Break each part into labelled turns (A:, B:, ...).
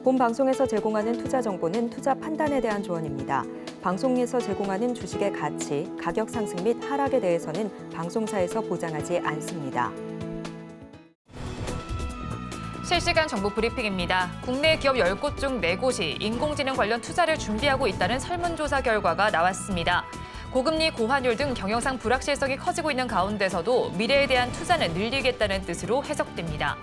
A: 본 방송에서 제공하는 투자 정보는 투자 판단에 대한 조언입니다. 방송에서 제공하는 주식의 가치, 가격 상승 및 하락에 대해서는 방송사에서 보장하지 않습니다.
B: 실시간 정보 브리핑입니다. 국내 기업 10곳 중 4곳이 인공지능 관련 투자를 준비하고 있다는 설문조사 결과가 나왔습니다. 고금리, 고환율 등 경영상 불확실성이 커지고 있는 가운데서도 미래에 대한 투자는 늘리겠다는 뜻으로 해석됩니다.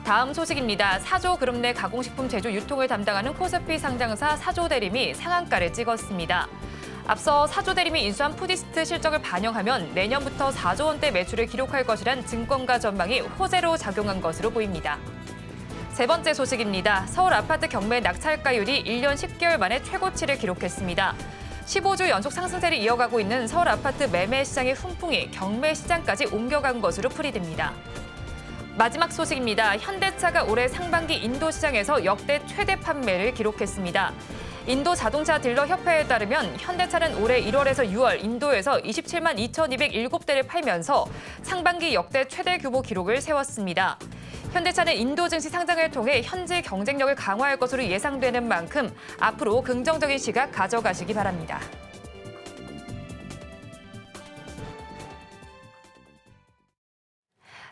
B: 다음 소식입니다. 사조 그룹 내 가공식품 제조 유통을 담당하는 코스피 상장사 사조대림이 상한가를 찍었습니다. 앞서 사조대림이 인수한 푸디스트 실적을 반영하면 내년부터 4조 원대 매출을 기록할 것이란 증권가 전망이 호재로 작용한 것으로 보입니다. 세 번째 소식입니다. 서울 아파트 경매 낙찰가율이 1년 10개월 만에 최고치를 기록했습니다. 15주 연속 상승세를 이어가고 있는 서울 아파트 매매 시장의 훈풍이 경매 시장까지 옮겨간 것으로 풀이됩니다. 마지막 소식입니다. 현대차가 올해 상반기 인도 시장에서 역대 최대 판매를 기록했습니다. 인도 자동차 딜러 협회에 따르면 현대차는 올해 1월에서 6월 인도에서 27만 2,207대를 팔면서 상반기 역대 최대 규모 기록을 세웠습니다. 현대차는 인도 증시 상장을 통해 현지 경쟁력을 강화할 것으로 예상되는 만큼 앞으로 긍정적인 시각 가져가시기 바랍니다.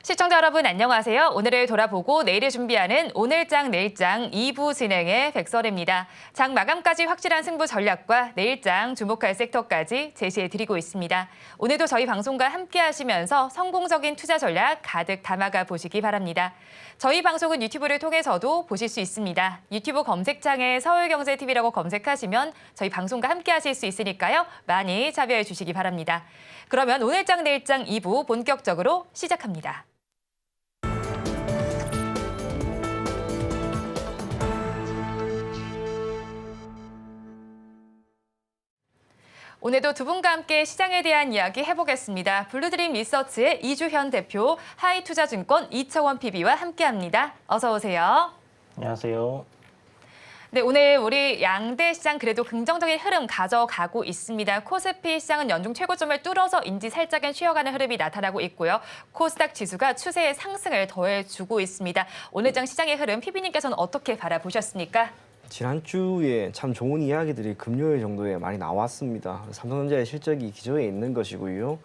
B: 시청자 여러분 안녕하세요. 오늘을 돌아보고 내일을 준비하는 오늘장 내일장 2부 진행의 백설입니다. 장 마감까지 확실한 승부 전략과 내일장 주목할 섹터까지 제시해드리고 있습니다. 오늘도 저희 방송과 함께 하시면서 성공적인 투자 전략 가득 담아가 보시기 바랍니다. 저희 방송은 유튜브를 통해서도 보실 수 있습니다. 유튜브 검색창에 서울경제TV라고 검색하시면 저희 방송과 함께 하실 수 있으니까요. 많이 참여해 주시기 바랍니다. 그러면 오늘장 내일장 2부 본격적으로 시작합니다. 오늘도 두 분과 함께 시장에 대한 이야기 해보겠습니다. 블루드림 리서치의 이주현 대표, 하이투자증권 이청원 PB와 함께합니다. 어서 오세요.
C: 안녕하세요.
B: 네, 오늘 우리 양대 시장 그래도 긍정적인 흐름 가져가고 있습니다. 코스피 시장은 연중 최고점을 뚫어서인지 살짝은 쉬어가는 흐름이 나타나고 있고요. 코스닥 지수가 추세의 상승을 더해주고 있습니다. 오늘 장 시장의 흐름 PB님께서는 어떻게 바라보셨습니까?
C: 지난주에 참 좋은 이야기들이 금요일 정도에 많이 나왔습니다. 삼성전자의 실적이 기저에 있는 것이고요.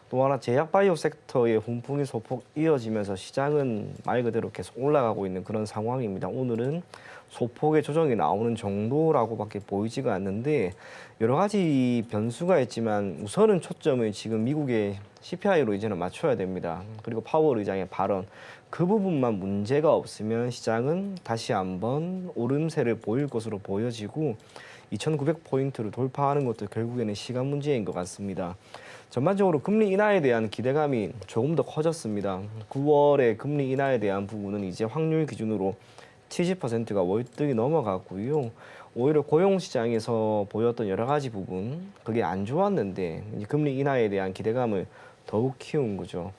C: 또 하나 제약바이오 섹터의 훈풍이 소폭 이어지면서 시장은 말 그대로 계속 올라가고 있는 그런 상황입니다. 오늘은 소폭의 조정이 나오는 정도라고밖에 보이지가 않는데 여러 가지 변수가 있지만 우선은 초점을 지금 미국의 CPI로 이제는 맞춰야 됩니다. 그리고 파월 의장의 발언, 그 부분만 문제가 없으면 시장은 다시 한번 오름세를 보일 것으로 보여지고 2,900포인트를 돌파하는 것도 결국에는 시간 문제인 것 같습니다. 전반적으로 금리 인하에 대한 기대감이 조금 더 커졌습니다. 9월에 금리 인하에 대한 부분은 이제 확률 기준으로 70%가 월등히 넘어갔고요. 오히려 고용시장에서 보였던 여러 가지 부분, 그게 안 좋았는데 이제 금리 인하에 대한 기대감을 더욱 키운 거죠.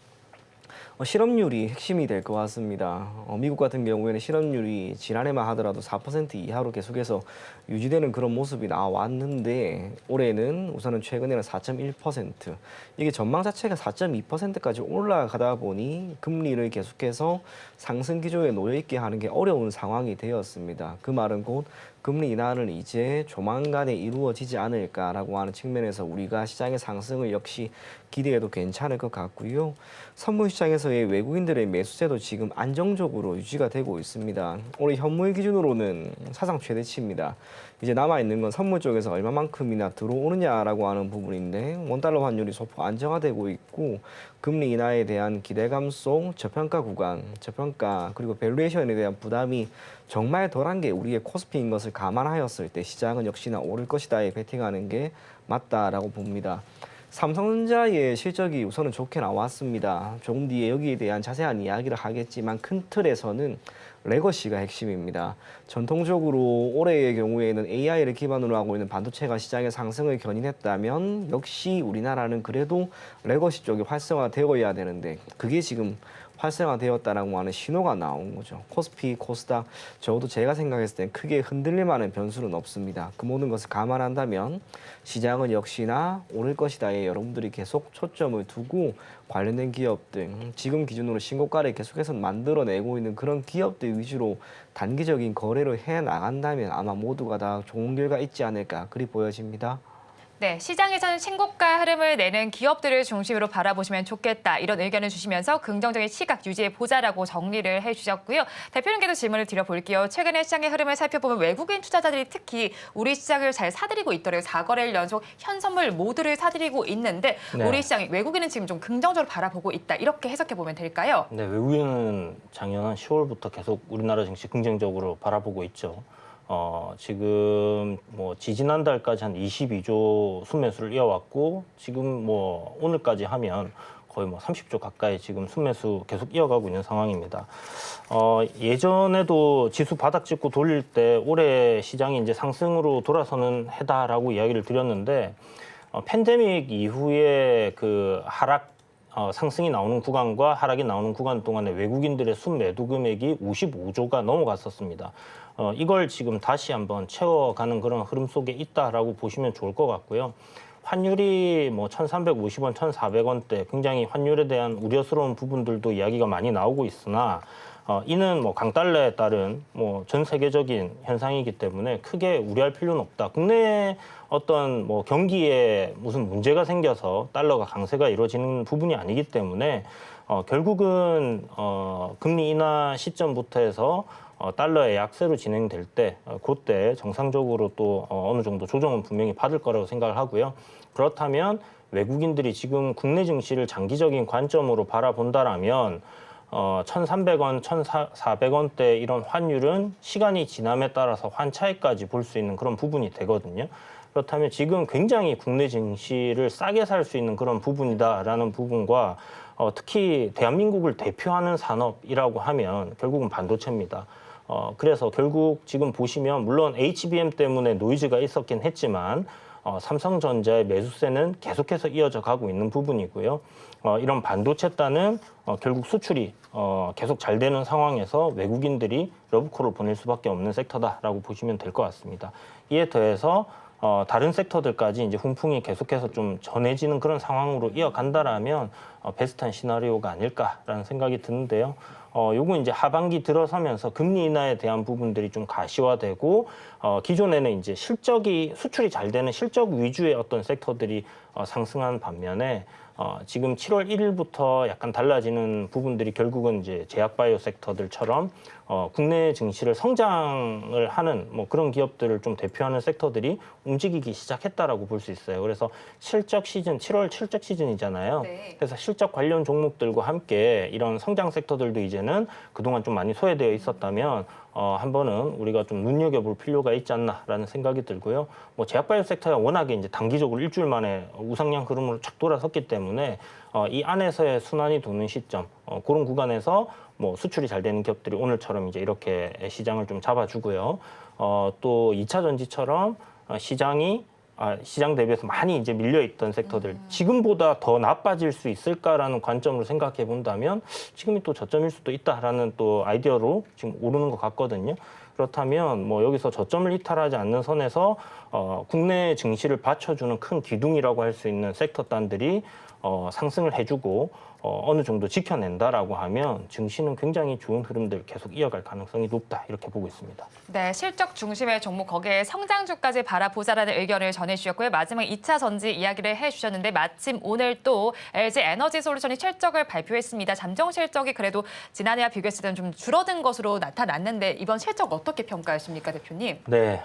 C: 실업률이 핵심이 될 것 같습니다. 미국 같은 경우에는 실업률이 지난해만 하더라도 4% 이하로 계속해서 유지되는 그런 모습이 나왔는데 올해는 우선은 최근에는 4.1%. 이게 전망 자체가 4.2%까지 올라가다 보니 금리를 계속해서 상승 기조에 놓여 있게 하는 게 어려운 상황이 되었습니다. 그 말은 곧 금리 인하는 이제 조만간에 이루어지지 않을까라고 하는 측면에서 우리가 시장의 상승을 역시 기대해도 괜찮을 것 같고요. 선물 시장에서의 외국인들의 매수세도 지금 안정적으로 유지가 되고 있습니다. 올해 현물 기준으로는 사상 최대치입니다. 이제 남아있는 건 선물 쪽에서 얼마만큼이나 들어오느냐라고 하는 부분인데 원달러 환율이 소폭 안정화되고 있고 금리 인하에 대한 기대감 속 저평가 구간, 저평가 그리고 밸류에이션에 대한 부담이 정말 덜한 게 우리의 코스피인 것을 감안하였을 때 시장은 역시나 오를 것이다에 베팅하는 게 맞다라고 봅니다. 삼성전자의 실적이 우선은 좋게 나왔습니다. 조금 뒤에 여기에 대한 자세한 이야기를 하겠지만 큰 틀에서는 레거시가 핵심입니다. 전통적으로 올해의 경우에는 AI를 기반으로 하고 있는 반도체가 시장의 상승을 견인했다면 역시 우리나라는 그래도 레거시 쪽이 활성화되어야 되는데 그게 지금 활성화되었다라고 하는 신호가 나온 거죠. 코스피, 코스닥 적어도 제가 생각했을 땐 크게 흔들릴 만한 변수는 없습니다. 그 모든 것을 감안한다면 시장은 역시나 오를 것이다에 여러분들이 계속 초점을 두고 관련된 기업들, 지금 기준으로 신고가를 계속해서 만들어내고 있는 그런 기업들 위주로 단기적인 거래를 해 나간다면 아마 모두가 다 좋은 결과 있지 않을까 그리 보여집니다.
B: 네, 시장에서는 신고가 흐름을 내는 기업들을 중심으로 바라보시면 좋겠다. 이런 의견을 주시면서 긍정적인 시각 유지해 보자라고 정리를 해주셨고요. 대표님께도 질문을 드려볼게요. 최근에 시장의 흐름을 살펴보면 외국인 투자자들이 특히 우리 시장을 잘 사들이고 있더래요. 4거래일 연속 현선물 모두를 사들이고 있는데
D: 네.
B: 우리 시장이 외국인은 지금 좀 긍정적으로 바라보고 있다. 이렇게 해석해 보면 될까요?
D: 네, 외국인은 작년 한 10월부터 계속 우리나라 증시 긍정적으로 바라보고 있죠. 지금 뭐 지지난달까지 한 22조 순매수를 이어왔고 지금 뭐 오늘까지 하면 거의 뭐 30조 가까이 지금 순매수 계속 이어가고 있는 상황입니다. 예전에도 지수 바닥 찍고 돌릴 때 올해 시장이 이제 상승으로 돌아서는 해다라고 이야기를 드렸는데 팬데믹 이후에 그 하락 상승이 나오는 구간과 하락이 나오는 구간 동안에 외국인들의 순매도 금액이 55조가 넘어갔었습니다. 이걸 지금 다시 한번 채워가는 그런 흐름 속에 있다라고 보시면 좋을 것 같고요. 환율이 뭐 1,350원, 1,400원대 굉장히 환율에 대한 우려스러운 부분들도 이야기가 많이 나오고 있으나 이는 뭐 강달러에 따른 뭐 전 세계적인 현상이기 때문에 크게 우려할 필요는 없다. 국내 어떤 뭐 경기에 무슨 문제가 생겨서 달러가 강세가 이루어지는 부분이 아니기 때문에 결국은 금리 인하 시점부터 해서 달러의 약세로 진행될 때 그때 정상적으로 또 어느 정도 조정은 분명히 받을 거라고 생각을 하고요. 그렇다면 외국인들이 지금 국내 증시를 장기적인 관점으로 바라본다라면 1,300원, 1,400원대 이런 환율은 시간이 지남에 따라서 환차익까지 볼 수 있는 그런 부분이 되거든요. 그렇다면 지금 굉장히 국내 증시를 싸게 살 수 있는 그런 부분이다라는 부분과 특히 대한민국을 대표하는 산업이라고 하면 결국은 반도체입니다. 그래서 결국 지금 보시면 물론 HBM 때문에 노이즈가 있었긴 했지만 삼성전자의 매수세는 계속해서 이어져 가고 있는 부분이고요. 이런 반도체단은 결국 수출이 계속 잘 되는 상황에서 외국인들이 러브콜을 보낼 수밖에 없는 섹터다라고 보시면 될 것 같습니다. 이에 더해서 다른 섹터들까지 이제 훈풍이 계속해서 좀 전해지는 그런 상황으로 이어간다라면 베스트한 시나리오가 아닐까라는 생각이 드는데요. 요건 이제 하반기 들어서면서 금리 인하에 대한 부분들이 좀 가시화되고 기존에는 이제 수출이 잘 되는 실적 위주의 어떤 섹터들이 상승한 반면에 지금 7월 1일부터 약간 달라지는 부분들이 결국은 이제 제약바이오 сек터들처럼 국내 증시를 성장을 하는 뭐 그런 기업들을 좀 대표하는 섹터들이 움직이기 시작했다라고 볼 수 있어요. 그래서 실적 시즌, 7월 실적 시즌이잖아요.
B: 네.
D: 그래서 실적 관련 종목들과 함께 이런 성장 섹터들도 이제는 그동안 좀 많이 소외되어 있었다면 한 번은 우리가 좀 눈여겨볼 필요가 있지 않나라는 생각이 들고요. 뭐 제약바이오 섹터가 워낙에 이제 단기적으로 일주일 만에 우상향 흐름으로 착 돌아섰기 때문에 이 안에서의 순환이 도는 시점 그런 구간에서 뭐 수출이 잘 되는 기업들이 오늘처럼 이제 이렇게 시장을 좀 잡아주고요. 또 2차 전지처럼 시장 대비해서 많이 이제 밀려있던 섹터들 지금보다 더 나빠질 수 있을까라는 관점으로 생각해 본다면 지금이 또 저점일 수도 있다라는 또 아이디어로 지금 오르는 것 같거든요. 그렇다면 뭐 여기서 저점을 이탈하지 않는 선에서 국내 증시를 받쳐주는 큰 기둥이라고 할 수 있는 섹터단들이 상승을 해주고 어느 정도 지켜낸다라고 하면 증시는 굉장히 좋은 흐름들 계속 이어갈 가능성이 높다 이렇게 보고 있습니다.
B: 네, 실적 중심의 종목 거기에 성장주까지 바라보자라는 의견을 전해주셨고요. 마지막 2차 전지 이야기를 해주셨는데 마침 오늘 또 LG 에너지솔루션이 실적을 발표했습니다. 잠정 실적이 그래도 지난해와 비교했을 때는 좀 줄어든 것으로 나타났는데 이번 실적 어떻게 평가하십니까, 대표님?
D: 네,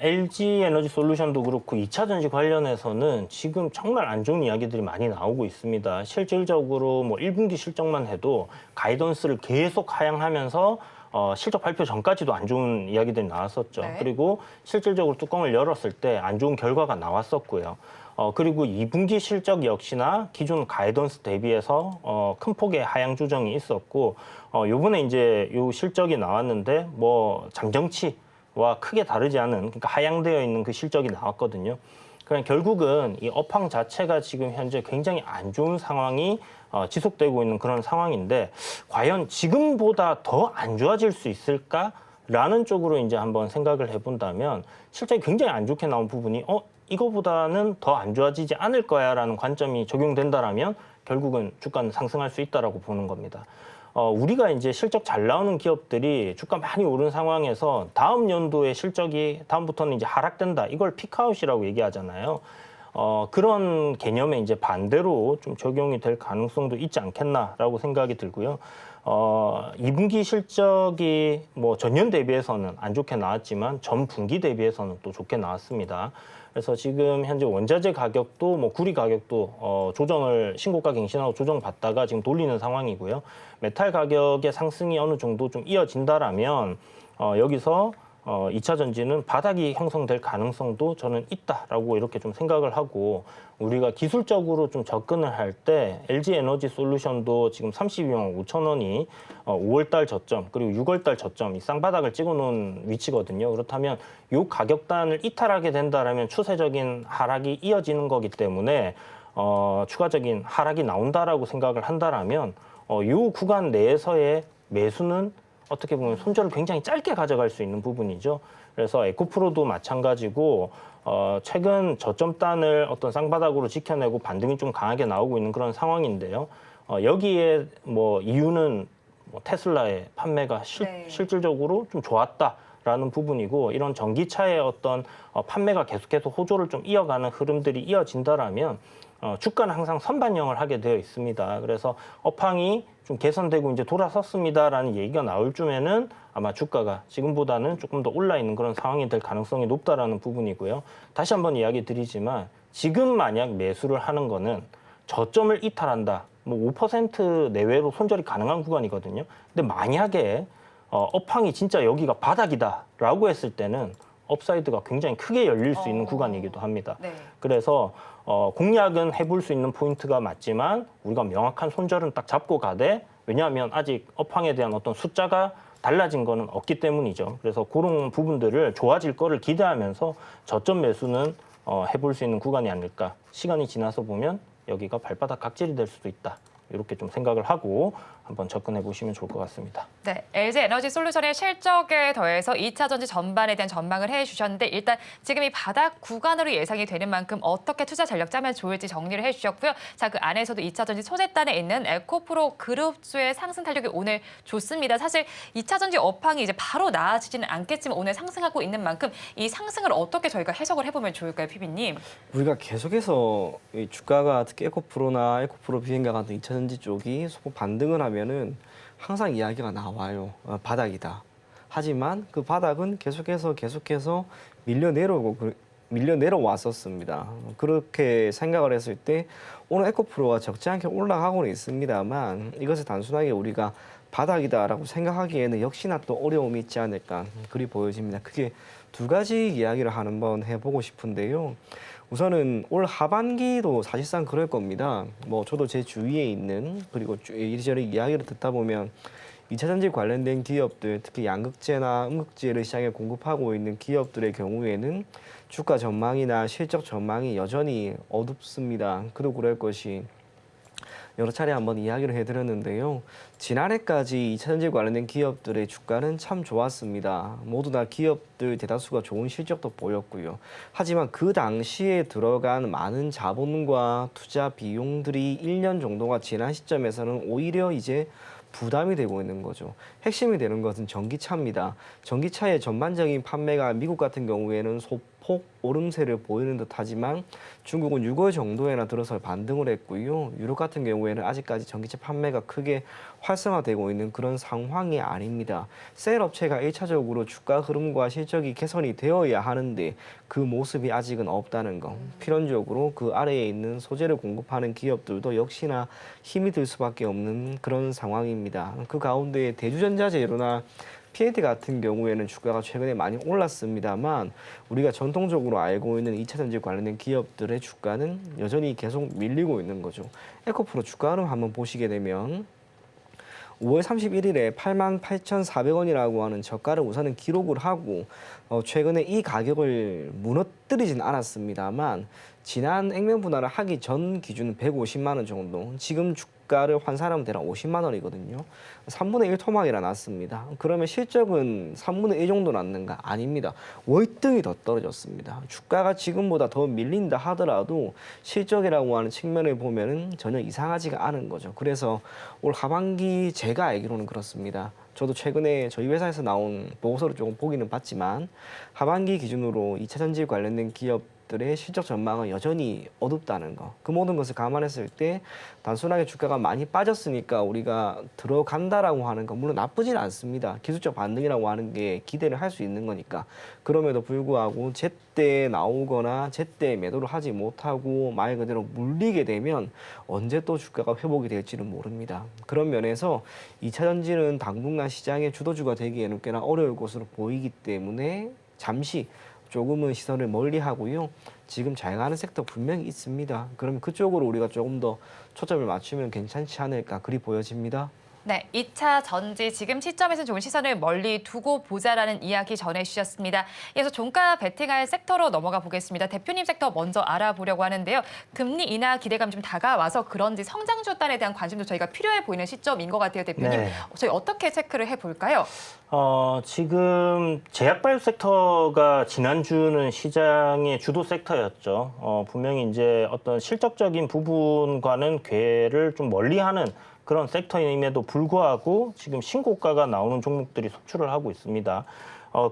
D: LG 에너지솔루션도 그렇고 2차 전지 관련해서는 지금 정말 안 좋은 이야기들이 많이 나오고 있습니다. 실질적으로 뭐 1분기 실적만 해도 가이던스를 계속 하향하면서 실적 발표 전까지도 안 좋은 이야기들이 나왔었죠.
B: 네.
D: 그리고 실질적으로 뚜껑을 열었을 때 안 좋은 결과가 나왔었고요. 그리고 2분기 실적 역시나 기존 가이던스 대비해서 큰 폭의 하향 조정이 있었고 요번에 이제 요 실적이 나왔는데 뭐 잠정치와 크게 다르지 않은 그러니까 하향되어 있는 그 실적이 나왔거든요. 그러니까 결국은 이 업황 자체가 지금 현재 굉장히 안 좋은 상황이 지속되고 있는 그런 상황인데 과연 지금보다 더 안 좋아질 수 있을까라는 쪽으로 이제 한번 생각을 해본다면 실제 굉장히 안 좋게 나온 부분이 이거보다는 더 안 좋아지지 않을 거야라는 관점이 적용된다라면 결국은 주가는 상승할 수 있다라고 보는 겁니다. 우리가 이제 실적 잘 나오는 기업들이 주가 많이 오른 상황에서 다음 연도에 실적이 다음부터는 이제 하락된다. 이걸 피크아웃이라고 얘기하잖아요. 그런 개념에 이제 반대로 좀 적용이 될 가능성도 있지 않겠나라고 생각이 들고요. 2분기 실적이 뭐 전년 대비해서는 안 좋게 나왔지만 전 분기 대비해서는 또 좋게 나왔습니다. 그래서 지금 현재 원자재 가격도 뭐 구리 가격도 조정을 신고가 갱신하고 조정받다가 지금 돌리는 상황이고요. 메탈 가격의 상승이 어느 정도 좀 이어진다라면 여기서 2차 전지는 바닥이 형성될 가능성도 저는 있다라고 이렇게 좀 생각을 하고 우리가 기술적으로 좀 접근을 할 때 LG 에너지 솔루션도 지금 32만 5천 원이 5월달 저점 그리고 6월달 저점 이 쌍바닥을 찍어놓은 위치거든요. 그렇다면 이 가격단을 이탈하게 된다라면 추세적인 하락이 이어지는 거기 때문에 추가적인 하락이 나온다라고 생각을 한다라면 이 구간 내에서의 매수는 어떻게 보면 손절을 굉장히 짧게 가져갈 수 있는 부분이죠. 그래서 에코프로도 마찬가지고 최근 저점단을 어떤 쌍바닥으로 지켜내고 반등이 좀 강하게 나오고 있는 그런 상황인데요. 여기에 뭐 이유는 뭐 테슬라의 판매가 실질적으로 좀 좋았다라는 부분이고 이런 전기차의 어떤 판매가 계속해서 호조를 좀 이어가는 흐름들이 이어진다라면 주가는 항상 선반영을 하게 되어 있습니다. 그래서 업황이 좀 개선되고 이제 돌아섰습니다라는 얘기가 나올 쯤에는 아마 주가가 지금보다는 조금 더 올라 있는 그런 상황이 될 가능성이 높다라는 부분이고요. 다시 한번 이야기 드리지만 지금 만약 매수를 하는 거는 저점을 이탈한다. 뭐 5% 내외로 손절이 가능한 구간이거든요. 근데 만약에 업황이 진짜 여기가 바닥이다라고 했을 때는 업사이드가 굉장히 크게 열릴 수 있는 구간이기도 합니다.
B: 네.
D: 그래서 공략은 해볼 수 있는 포인트가 맞지만 우리가 명확한 손절은 딱 잡고 가되 왜냐하면 아직 업황에 대한 어떤 숫자가 달라진 거는 없기 때문이죠. 그래서 그런 부분들을 좋아질 거를 기대하면서 저점 매수는 해볼 수 있는 구간이 아닐까. 시간이 지나서 보면 여기가 발바닥 각질이 될 수도 있다. 이렇게 좀 생각을 하고 한번 접근해 보시면 좋을 것 같습니다.
B: 네, LG 에너지 솔루션의 실적에 더해서 2차 전지 전반에 대한 전망을 해주셨는데 일단 지금 이 바닥 구간으로 예상이 되는 만큼 어떻게 투자 전략 짜면 좋을지 정리를 해주셨고요. 자, 그 안에서도 2차 전지 소재단에 있는 에코프로 그룹주의 상승 탄력이 오늘 좋습니다. 사실 2차 전지 업황이 이제 바로 나아지지는 않겠지만 오늘 상승하고 있는 만큼 이 상승을 어떻게 저희가 해석을 해보면 좋을까요, 피비님?
C: 우리가 계속해서 이 주가가 특히 에코프로나 에코프로 비행가 같은 2차 전지 쪽이 소폭 반등을 하면은 항상 이야기가 나와요. 바닥이다. 하지만 그 바닥은 계속해서 밀려 내려왔었습니다. 그렇게 생각을 했을 때 오늘 에코프로가 적지 않게 올라가고는 있습니다만 이것을 단순하게 우리가 바닥이다라고 생각하기에는 역시나 또 어려움이 있지 않을까 그리 보여집니다. 크게 두 가지 이야기를 한번 해보고 싶은데요. 우선은 올 하반기도 사실상 그럴 겁니다. 뭐 저도 제 주위에 있는 그리고 이리저리 이야기를 듣다 보면 2차 전지 관련된 기업들, 특히 양극재나 음극재를 시장에 공급하고 있는 기업들의 경우에는 주가 전망이나 실적 전망이 여전히 어둡습니다. 그도 그럴 것이 여러 차례 한번 이야기를 해드렸는데요. 지난해까지 2차 전지 관련된 기업들의 주가는 참 좋았습니다. 모두 다 기업들 대다수가 좋은 실적도 보였고요. 하지만 그 당시에 들어간 많은 자본과 투자 비용들이 1년 정도가 지난 시점에서는 오히려 이제 부담이 되고 있는 거죠. 핵심이 되는 것은 전기차입니다. 전기차의 전반적인 판매가 미국 같은 경우에는 소폭 오름세를 보이는 듯하지만 중국은 6월 정도에나 들어서 반등을 했고요. 유럽 같은 경우에는 아직까지 전기차 판매가 크게 활성화되고 있는 그런 상황이 아닙니다. 셀 업체가 1차적으로 주가 흐름과 실적이 개선이 되어야 하는데 그 모습이 아직은 없다는 거. 필연적으로 그 아래에 있는 소재를 공급하는 기업들도 역시나 힘이 들 수밖에 없는 그런 상황입니다. 그 가운데 대주전자 재료나 P&D 같은 경우에는 주가가 최근에 많이 올랐습니다만 우리가 전통적으로 알고 있는 2차 전지 관련된 기업들의 주가는 여전히 계속 밀리고 있는 거죠. 에코프로 주가 흐름 한번 보시게 되면 5월 31일에 88,400원이라고 하는 저가를 우선은 기록을 하고 최근에 이 가격을 무너뜨리진 않았습니다만 지난 액면 분할을 하기 전 기준 150만 원 정도, 지금 주가를 환산하면 대략 50만 원이거든요. 3분의 1 토막이라 났습니다. 그러면 실적은 3분의 1 정도 났는가? 아닙니다. 월등히 더 떨어졌습니다. 주가가 지금보다 더 밀린다 하더라도 실적이라고 하는 측면을 보면은 전혀 이상하지가 않은 거죠. 그래서 올 하반기 제가 알기로는 그렇습니다. 저도 최근에 저희 회사에서 나온 보고서를 조금 보기는 봤지만 하반기 기준으로 2차 전지 관련된 기업들의 실적 전망은 여전히 어둡다는 거. 그 모든 것을 감안했을 때 단순하게 주가가 많이 빠졌으니까 우리가 들어간다라고 하는 건 물론 나쁘진 않습니다. 기술적 반등이라고 하는 게 기대를 할 수 있는 거니까. 그럼에도 불구하고 제때 나오거나 제때 매도를 하지 못하고 말 그대로 물리게 되면 언제 또 주가가 회복이 될지는 모릅니다. 그런 면에서 2차 전지는 당분간 시장의 주도주가 되기에는 꽤나 어려울 것으로 보이기 때문에 잠시 조금은 시선을 멀리 하고요. 지금 잘 가는 섹터 분명히 있습니다. 그럼 그쪽으로 우리가 조금 더 초점을 맞추면 괜찮지 않을까 그리 보여집니다.
B: 네, 2차 전지 지금 시점에서 좋은 시선을 멀리 두고 보자라는 이야기 전해주셨습니다. 이어서 종가 베팅할 섹터로 넘어가 보겠습니다. 대표님 섹터 먼저 알아보려고 하는데요. 금리 인하 기대감 좀 다가와서 그런지 성장주 단에 대한 관심도 저희가 필요해 보이는 시점인 것 같아요, 대표님.
D: 네.
B: 저희 어떻게 체크를 해볼까요?
D: 지금 제약바이오 섹터가 지난주는 시장의 주도 섹터였죠. 분명히 이제 어떤 실적적인 부분과는 궤를 좀 멀리하는 그런 섹터임에도 불구하고 지금 신고가가 나오는 종목들이 속출을 하고 있습니다.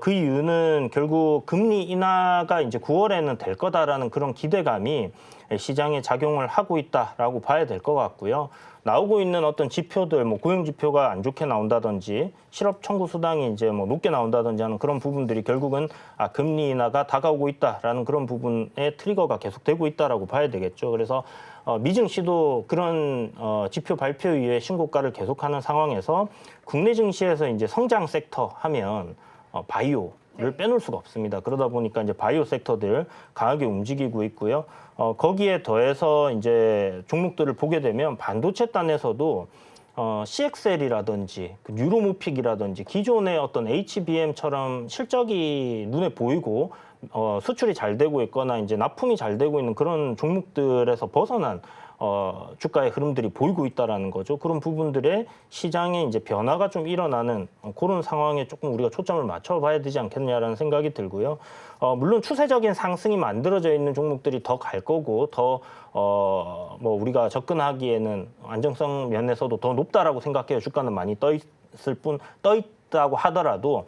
D: 그 이유는 결국 금리 인하가 이제 9월에는 될 거다라는 그런 기대감이 시장에 작용을 하고 있다라고 봐야 될 것 같고요. 나오고 있는 어떤 지표들, 뭐 고용 지표가 안 좋게 나온다든지 실업 청구 수당이 이제 뭐 높게 나온다든지 하는 그런 부분들이 결국은 금리 인하가 다가오고 있다라는 그런 부분의 트리거가 계속되고 있다라고 봐야 되겠죠. 그래서 미증시도 그런 지표 발표 이후에 신고가를 계속하는 상황에서 국내 증시에서 이제 성장 섹터 하면 바이오를 빼놓을 수가 없습니다. 그러다 보니까 이제 바이오 섹터들 강하게 움직이고 있고요. 거기에 더해서 이제 종목들을 보게 되면 반도체 단에서도 CXL이라든지 뉴로모픽이라든지 기존의 어떤 HBM처럼 실적이 눈에 보이고 수출이 잘 되고 있거나 이제 납품이 잘 되고 있는 그런 종목들에서 벗어난 주가의 흐름들이 보이고 있다라는 거죠. 그런 부분들의 시장에 이제 변화가 좀 일어나는 그런 상황에 조금 우리가 초점을 맞춰봐야 되지 않겠냐라는 생각이 들고요. 물론 추세적인 상승이 만들어져 있는 종목들이 더 갈 거고 더 뭐 우리가 접근하기에는 안정성 면에서도 더 높다라고 생각해요. 주가는 많이 떠 있다고 하더라도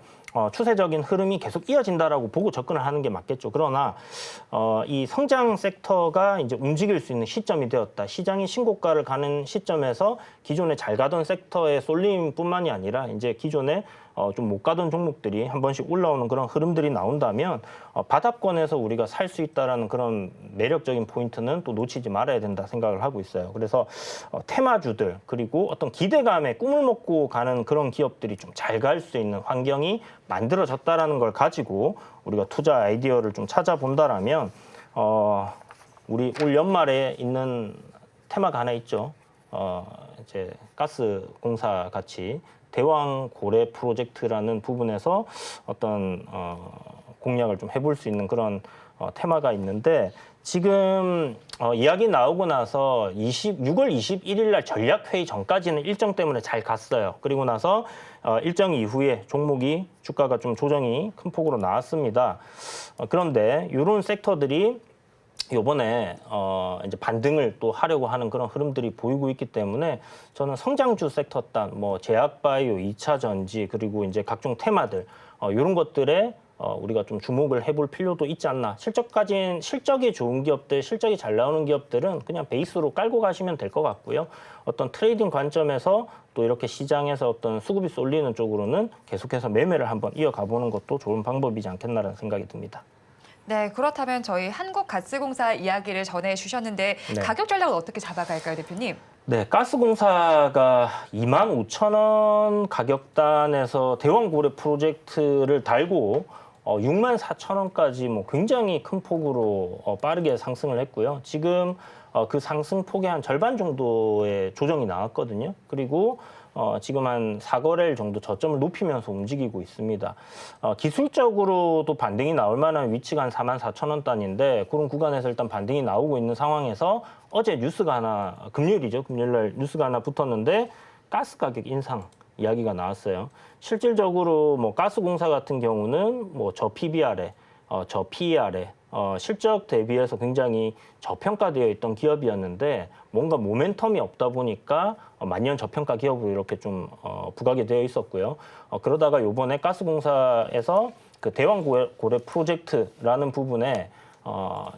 D: 추세적인 흐름이 계속 이어진다라고 보고 접근을 하는 게 맞겠죠. 그러나 이 성장 섹터가 이제 움직일 수 있는 시점이 되었다. 시장이 신고가를 가는 시점에서 기존에 잘 가던 섹터의 쏠림뿐만이 아니라 이제 기존에 좀 못 가던 종목들이 한 번씩 올라오는 그런 흐름들이 나온다면 바닥권에서 우리가 살 수 있다라는 그런 매력적인 포인트는 또 놓치지 말아야 된다 생각을 하고 있어요. 그래서 테마주들 그리고 어떤 기대감에 꿈을 먹고 가는 그런 기업들이 좀 잘 갈 수 있는 환경이 만들어졌다라는 걸 가지고 우리가 투자 아이디어를 좀 찾아본다라면 우리 올 연말에 있는 테마가 하나 있죠. 이제 가스 공사 같이 대왕 고래 프로젝트라는 부분에서 어떤 공략을 좀 해볼 수 있는 그런 테마가 있는데 지금 이야기 나오고 나서 6월 21일 날 전략회의 전까지는 일정 때문에 잘 갔어요. 그리고 나서 일정 이후에 종목이 주가가 좀 조정이 큰 폭으로 나왔습니다. 그런데 이런 섹터들이 요번에 이제 반등을 또 하려고 하는 그런 흐름들이 보이고 있기 때문에 저는 성장주 섹터 단, 뭐 제약바이오, 2차 전지 그리고 이제 각종 테마들 이런 것들에 우리가 좀 주목을 해볼 필요도 있지 않나. 실적이 좋은 기업들, 실적이 잘 나오는 기업들은 그냥 베이스로 깔고 가시면 될 것 같고요. 어떤 트레이딩 관점에서 또 이렇게 시장에서 어떤 수급이 쏠리는 쪽으로는 계속해서 매매를 한번 이어가 보는 것도 좋은 방법이지 않겠나라는 생각이 듭니다.
B: 네, 그렇다면 저희 한국가스공사 이야기를 전해주셨는데
D: 네.
B: 가격 전략은 어떻게 잡아갈까요, 대표님?
D: 네, 가스공사가 25,000원 가격단에서 대왕고래 프로젝트를 달고 64,000원까지 뭐 굉장히 큰 폭으로 빠르게 상승을 했고요. 지금 그 상승폭의 한 절반 정도의 조정이 나왔거든요. 그리고 지금 한 4거래일 정도 저점을 높이면서 움직이고 있습니다. 기술적으로도 반등이 나올 만한 위치가 한 44,000원 단인데 그런 구간에서 일단 반등이 나오고 있는 상황에서 어제 뉴스가 하나, 금요일이죠. 금요일날 뉴스가 하나 붙었는데 가스 가격 인상 이야기가 나왔어요. 실질적으로 뭐 가스공사 같은 경우는 뭐 저 PBR에, 저 PER에 실적 대비해서 굉장히 저평가되어 있던 기업이었는데 뭔가 모멘텀이 없다 보니까 만년 저평가 기업으로 이렇게 좀 부각이 되어 있었고요. 그러다가 요번에 가스공사에서 그 대왕고래 프로젝트라는 부분에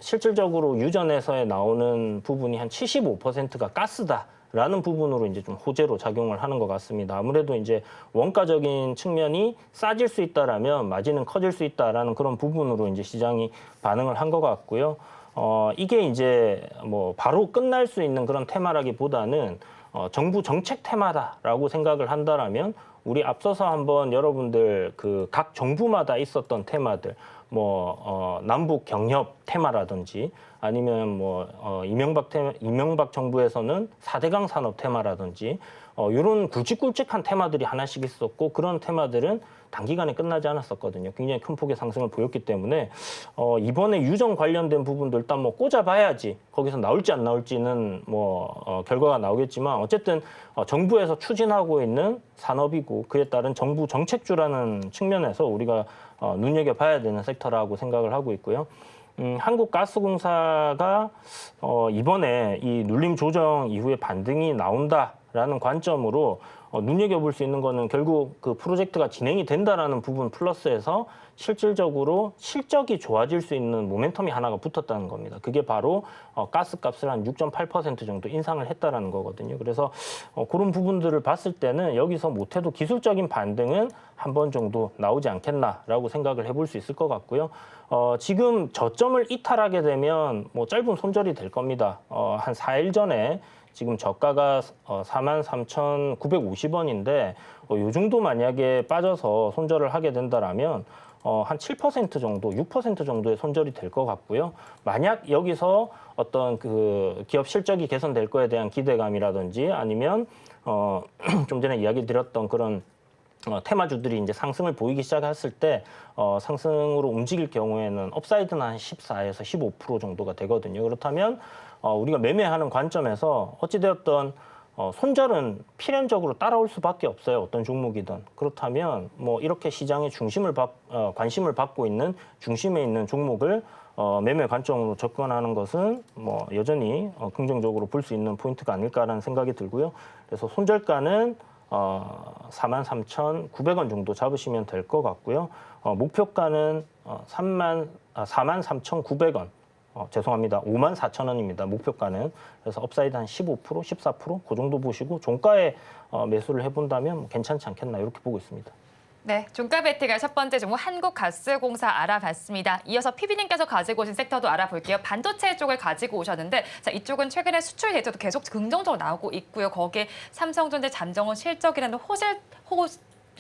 D: 실질적으로 유전에서 나오는 부분이 한 75%가 가스다라는 부분으로 이제 좀 호재로 작용을 하는 것 같습니다. 아무래도 이제 원가적인 측면이 싸질 수 있다라면 마진은 커질 수 있다라는 그런 부분으로 이제 시장이 반응을 한 것 같고요. 이게 이제 뭐 바로 끝날 수 있는 그런 테마라기보다는 정부 정책 테마다라고 생각을 한다라면 우리 앞서서 한번 여러분들 그 각 정부마다 있었던 테마들 뭐 남북 경협 테마라든지 아니면 뭐 이명박 정부에서는 4대강 산업 테마라든지 이런 굵직굵직한 테마들이 하나씩 있었고 그런 테마들은 단기간에 끝나지 않았었거든요. 굉장히 큰 폭의 상승을 보였기 때문에 이번에 유전 관련된 부분도 일단 뭐 꽂아봐야지 거기서 나올지 안 나올지는 뭐 결과가 나오겠지만 어쨌든 정부에서 추진하고 있는 산업이고 그에 따른 정부 정책주라는 측면에서 우리가 눈여겨봐야 되는 섹터라고 생각을 하고 있고요. 한국가스공사가 이번에 이 눌림 조정 이후에 반등이 나온다라는 관점으로 눈여겨볼 수 있는 거는 결국 그 프로젝트가 진행이 된다라는 부분 플러스해서 실질적으로 실적이 좋아질 수 있는 모멘텀이 하나가 붙었다는 겁니다. 그게 바로 가스값을 한 6.8% 정도 인상을 했다라는 거거든요. 그래서 그런 부분들을 봤을 때는 여기서 못해도 기술적인 반등은 한 번 정도 나오지 않겠나라고 생각을 해볼 수 있을 것 같고요. 지금 저점을 이탈하게 되면 뭐 짧은 손절이 될 겁니다. 한 4일 전에 지금 저가가 43,950원인데 요 정도 만약에 빠져서 손절을 하게 된다라면 한 7% 정도, 6% 정도의 손절이 될 것 같고요. 만약 여기서 어떤 그 기업 실적이 개선될 거에 대한 기대감이라든지 아니면 좀 전에 이야기 드렸던 그런 테마주들이 이제 상승을 보이기 시작했을 때 상승으로 움직일 경우에는 업사이드는 한 14에서 15% 정도가 되거든요. 그렇다면 우리가 매매하는 관점에서 어찌되었던 손절은 필연적으로 따라올 수밖에 없어요. 어떤 종목이든. 그렇다면 뭐 이렇게 시장의 관심을 받고 있는 중심에 있는 종목을 매매 관점으로 접근하는 것은 뭐 여전히 긍정적으로 볼 수 있는 포인트가 아닐까라는 생각이 들고요. 그래서 손절가는 43,900원 정도 잡으시면 될 것 같고요. 목표가는 43,900원. 죄송합니다. 54,000원입니다. 목표가는. 그래서 업사이드 한 15%, 14%? 그 정도 보시고 종가에 매수를 해본다면 괜찮지 않겠나 이렇게 보고 있습니다.
B: 네, 종가 베팅할 첫 번째 종목 한국가스공사 알아봤습니다. 이어서 PB님께서 가지고 오신 섹터도 알아볼게요. 반도체 쪽을 가지고 오셨는데 자, 이쪽은 최근에 수출 대체도 계속 긍정적으로 나오고 있고요. 거기에 삼성전자, 잠정원 실적이라는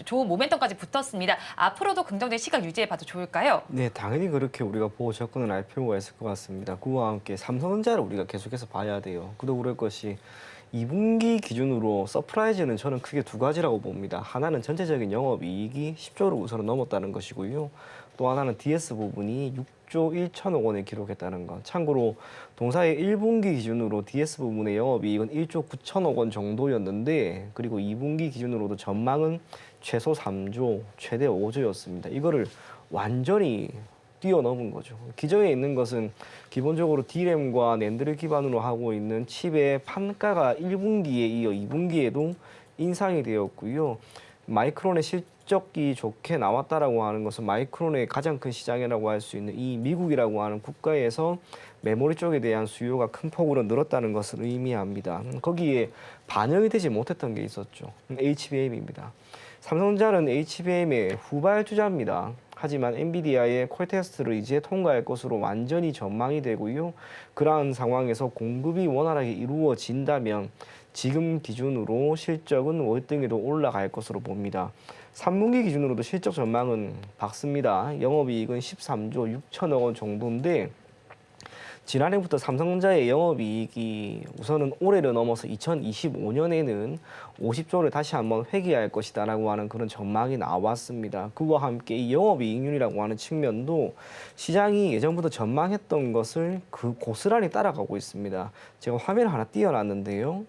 B: 좋은 모멘텀까지 붙었습니다. 앞으로도 긍정적인 시각 유지해봐도 좋을까요?
C: 네, 당연히 그렇게 우리가 보고 접근을 할 필요가 있을 것 같습니다. 그와 함께 삼성전자를 우리가 계속해서 봐야 돼요. 그도 그럴 것이 2분기 기준으로 서프라이즈는 저는 크게 두 가지라고 봅니다. 하나는 전체적인 영업이익이 10조를 우선 넘었다는 것이고요. 또 하나는 DS 부분이 6조 1천억 원을 기록했다는 것. 참고로 동사의 1분기 기준으로 DS 부분의 영업이익은 1조 9천억 원 정도였는데 그리고 2분기 기준으로도 전망은 최소 3조, 최대 5조였습니다. 이거를 완전히 뛰어넘은 거죠. 기저에 있는 것은 기본적으로 D램과 낸드를 기반으로 하고 있는 칩의 판가가 1분기에 이어 2분기에도 인상이 되었고요. 마이크론의 실적이 좋게 나왔다라고 하는 것은 마이크론의 가장 큰 시장이라고 할 수 있는 이 미국이라고 하는 국가에서 메모리 쪽에 대한 수요가 큰 폭으로 늘었다는 것을 의미합니다. 거기에 반영이 되지 못했던 게 있었죠. HBM입니다. 삼성전자는 HBM의 후발 투자입니다. 하지만 엔비디아의 콜 테스트를 이제 통과할 것으로 완전히 전망이 되고요. 그러한 상황에서 공급이 원활하게 이루어진다면 지금 기준으로 실적은 월등히도 올라갈 것으로 봅니다. 3분기 기준으로도 실적 전망은 밝습니다. 영업이익은 13조 6천억 원 정도인데 지난해부터 삼성전자의 영업이익이 우선은 올해를 넘어서 2025년에는 50조를 다시 한번 회귀할 것이다라고 하는 그런 전망이 나왔습니다. 그와 함께 이 영업이익률이라고 하는 측면도 시장이 예전부터 전망했던 것을 고스란히 따라가고 있습니다. 제가 화면을 하나 띄워놨는데요.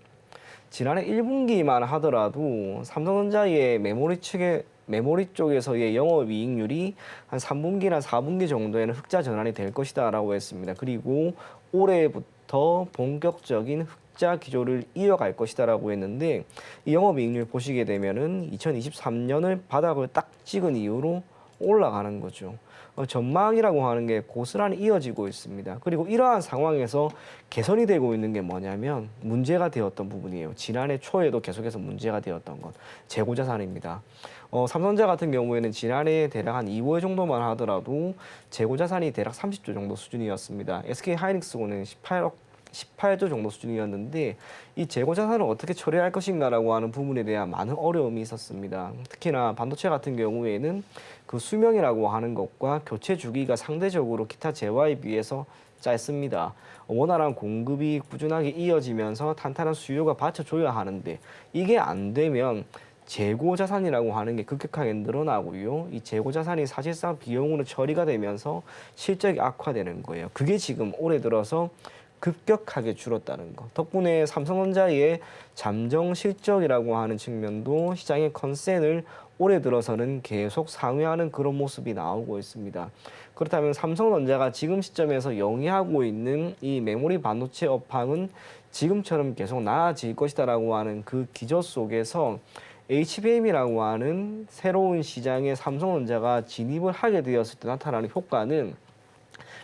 C: 지난해 1분기만 하더라도 삼성전자의 메모리 쪽에서의 영업이익률이 한 3분기나 4분기 정도에는 흑자 전환이 될 것이다라고 했습니다. 그리고 올해부터 본격적인 흑자 기조를 이어갈 것이다라고 했는데 이 영업이익률 보시게 되면은 2023년을 바닥을 딱 찍은 이후로 올라가는 거죠. 전망이라고 하는 게 고스란히 이어지고 있습니다. 그리고 이러한 상황에서 개선이 되고 있는 게 뭐냐면 문제가 되었던 부분이에요. 지난해 초에도 계속해서 문제가 되었던 건 재고자산입니다. 삼성전자 같은 경우에는 지난해 대략 한 2월 정도만 하더라도 재고자산이 대략 30조 정도 수준이었습니다. SK하이닉스고는 18조 정도 수준이었는데 이 재고자산을 어떻게 처리할 것인가라고 하는 부분에 대한 많은 어려움이 있었습니다. 특히나 반도체 같은 경우에는 그 수명이라고 하는 것과 교체 주기가 상대적으로 기타 재화에 비해서 짧습니다. 원활한 공급이 꾸준하게 이어지면서 탄탄한 수요가 받쳐줘야 하는데 이게 안 되면 재고자산이라고 하는 게 급격하게 늘어나고요. 이 재고자산이 사실상 비용으로 처리가 되면서 실적이 악화되는 거예요. 그게 지금 올해 들어서 급격하게 줄었다는 것. 덕분에 삼성전자의 잠정 실적이라고 하는 측면도 시장의 컨센을 올해 들어서는 계속 상회하는 그런 모습이 나오고 있습니다. 그렇다면 삼성전자가 지금 시점에서 영위하고 있는 이 메모리 반도체 업황은 지금처럼 계속 나아질 것이다라고 하는 그 기조 속에서 HBM이라고 하는 새로운 시장에 삼성전자가 진입을 하게 되었을 때 나타나는 효과는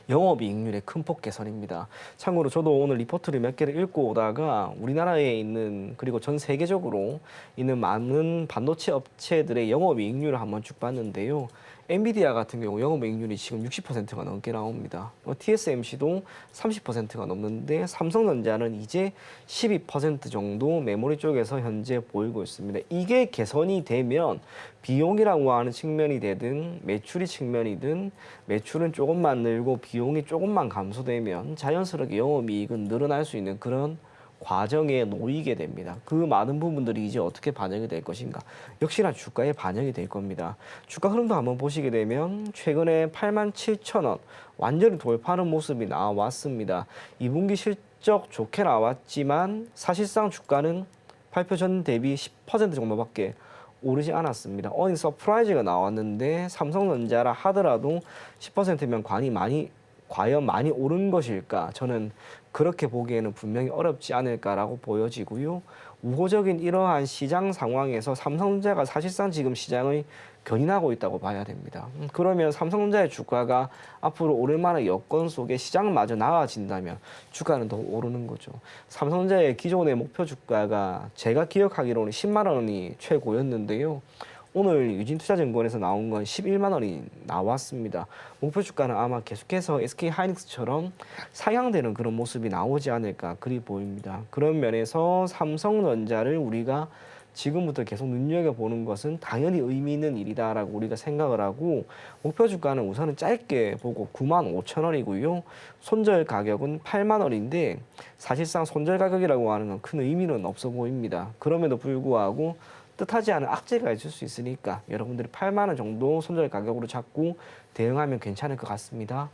C: 영업이익률의 큰 폭 개선입니다. 참고로 저도 오늘 리포트를 몇 개를 읽고 오다가 우리나라에 있는 그리고 전 세계적으로 있는 많은 반도체 업체들의 영업이익률을 한번 쭉 봤는데요. 엔비디아 같은 경우 영업이익률이 지금 60%가 넘게 나옵니다. TSMC도 30%가 넘는데 삼성전자는 이제 12% 정도 메모리 쪽에서 현재 보이고 있습니다. 이게 개선이 되면 비용이라고 하는 측면이 되든 매출이 측면이든 매출은 조금만 늘고 비용이 조금만 감소되면 자연스럽게 영업이익은 늘어날 수 있는 그런 과정에 놓이게 됩니다. 그 많은 부분들이 이제 어떻게 반영이 될 것인가? 역시나 주가에 반영이 될 겁니다. 주가 흐름도 한번 보시게 되면 최근에 87,000원 완전히 돌파하는 모습이 나왔습니다. 2분기 실적 좋게 나왔지만 사실상 주가는 발표 전 대비 10% 정도밖에 오르지 않았습니다. 어닝 서프라이즈가 나왔는데 삼성전자라 하더라도 10%면 과연 많이 오른 것일까? 저는 그렇게 보기에는 분명히 어렵지 않을까라고 보여지고요. 우호적인 이러한 시장 상황에서 삼성전자가 사실상 지금 시장을 견인하고 있다고 봐야 됩니다. 그러면 삼성전자의 주가가 앞으로 오를 만한 여건 속에 시장마저 나아진다면 주가는 더 오르는 거죠. 삼성전자의 기존의 목표 주가가 제가 기억하기로는 10만 원이 최고였는데요. 오늘 유진투자증권에서 나온 건 11만 원이 나왔습니다. 목표 주가는 아마 계속해서 SK하이닉스처럼 상향되는 그런 모습이 나오지 않을까 그리 보입니다. 그런 면에서 삼성전자를 우리가 지금부터 계속 눈여겨보는 것은 당연히 의미 있는 일이다라고 우리가 생각을 하고 목표 주가는 우선은 짧게 보고 95,000원이고요. 손절 가격은 8만 원인데 사실상 손절 가격이라고 하는 건 큰 의미는 없어 보입니다. 그럼에도 불구하고 뜻하지 않은 악재가 있을 수 있으니까 여러분들이 8만 원 정도 손절 가격으로 잡고 대응하면 괜찮을 것 같습니다.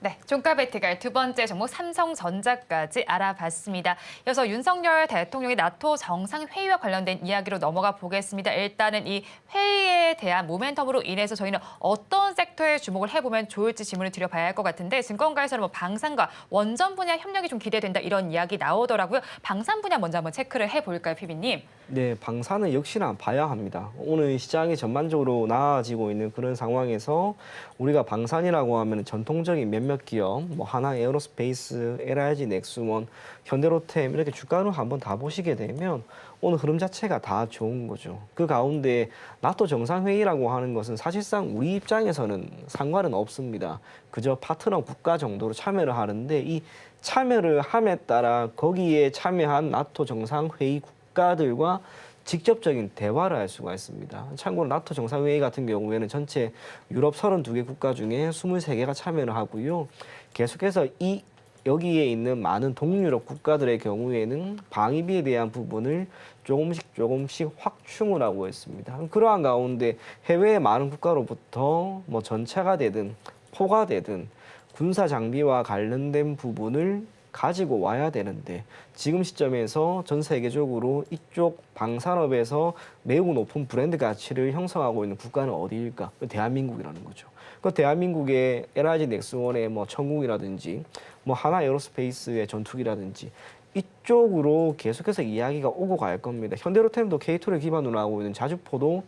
B: 네, 종가 배팅할 두 번째 종목 삼성전자까지 알아봤습니다. 이어서 윤석열 대통령의 나토 정상회의와 관련된 이야기로 넘어가 보겠습니다. 일단은 이 회의에 대한 모멘텀으로 인해서 저희는 어떤 섹터에 주목을 해보면 좋을지 질문을 드려봐야 할 것 같은데 증권가에서는 뭐 방산과 원전 분야 협력이 좀 기대된다 이런 이야기 나오더라고요. 방산 분야 먼저 한번 체크를 해볼까요, 피비님?
C: 네, 방산은 역시나 봐야 합니다. 오늘 시장이 전반적으로 나아지고 있는 그런 상황에서 우리가 방산이라고 하면 전통적인 몇몇 기업, 뭐 하나 에어로스페이스, LIG, 넥스원, 현대로템 이렇게 주가를 한번 다 보시게 되면 오늘 흐름 자체가 다 좋은 거죠. 그 가운데 나토 정상회의라고 하는 것은 사실상 우리 입장에서는 상관은 없습니다. 그저 파트너 국가 정도로 참여를 하는데 이 참여를 함에 따라 거기에 참여한 나토 정상회의 국가들과 직접적인 대화를 할 수가 있습니다. 참고로 나토 정상회의 같은 경우에는 전체 유럽 32개 국가 중에 23개가 참여를 하고요. 계속해서 이 여기에 있는 많은 동유럽 국가들의 경우에는 방위비에 대한 부분을 조금씩 확충을 하고 있습니다. 그러한 가운데 해외의 많은 국가로부터 뭐 전차가 되든 포가 되든 군사 장비와 관련된 부분을 가지고 와야 되는데 지금 시점에서 전 세계적으로 이쪽 방산업에서 매우 높은 브랜드 가치를 형성하고 있는 국가는 어디일까? 대한민국이라는 거죠. 그 대한민국의 LIG 넥스원의 뭐 천궁이라든지 뭐 하나 에어로스페이스의 전투기라든지 이쪽으로 계속해서 이야기가 오고 갈 겁니다. 현대로템도 K2를 기반으로 하고 있는 자주포도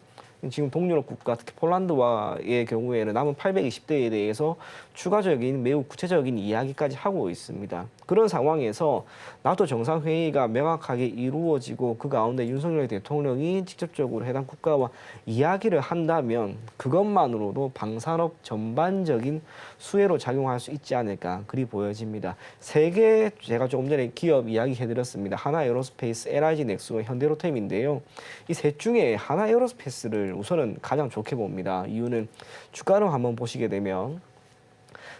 C: 지금 동유럽 국가, 특히 폴란드와의 경우에는 남은 820대에 대해서 추가적인 매우 구체적인 이야기까지 하고 있습니다. 그런 상황에서 나토 정상회의가 명확하게 이루어지고 그 가운데 윤석열 대통령이 직접적으로 해당 국가와 이야기를 한다면 그것만으로도 방산업 전반적인 수혜로 작용할 수 있지 않을까 그리 보여집니다. 세 개 제가 조금 전에 기업 이야기해드렸습니다. 하나 에어로스페이스, LIG 넥스원, 현대로템인데요. 이 셋 중에 하나 에어로스페이스를 우선은 가장 좋게 봅니다. 이유는 주가를 한번 보시게 되면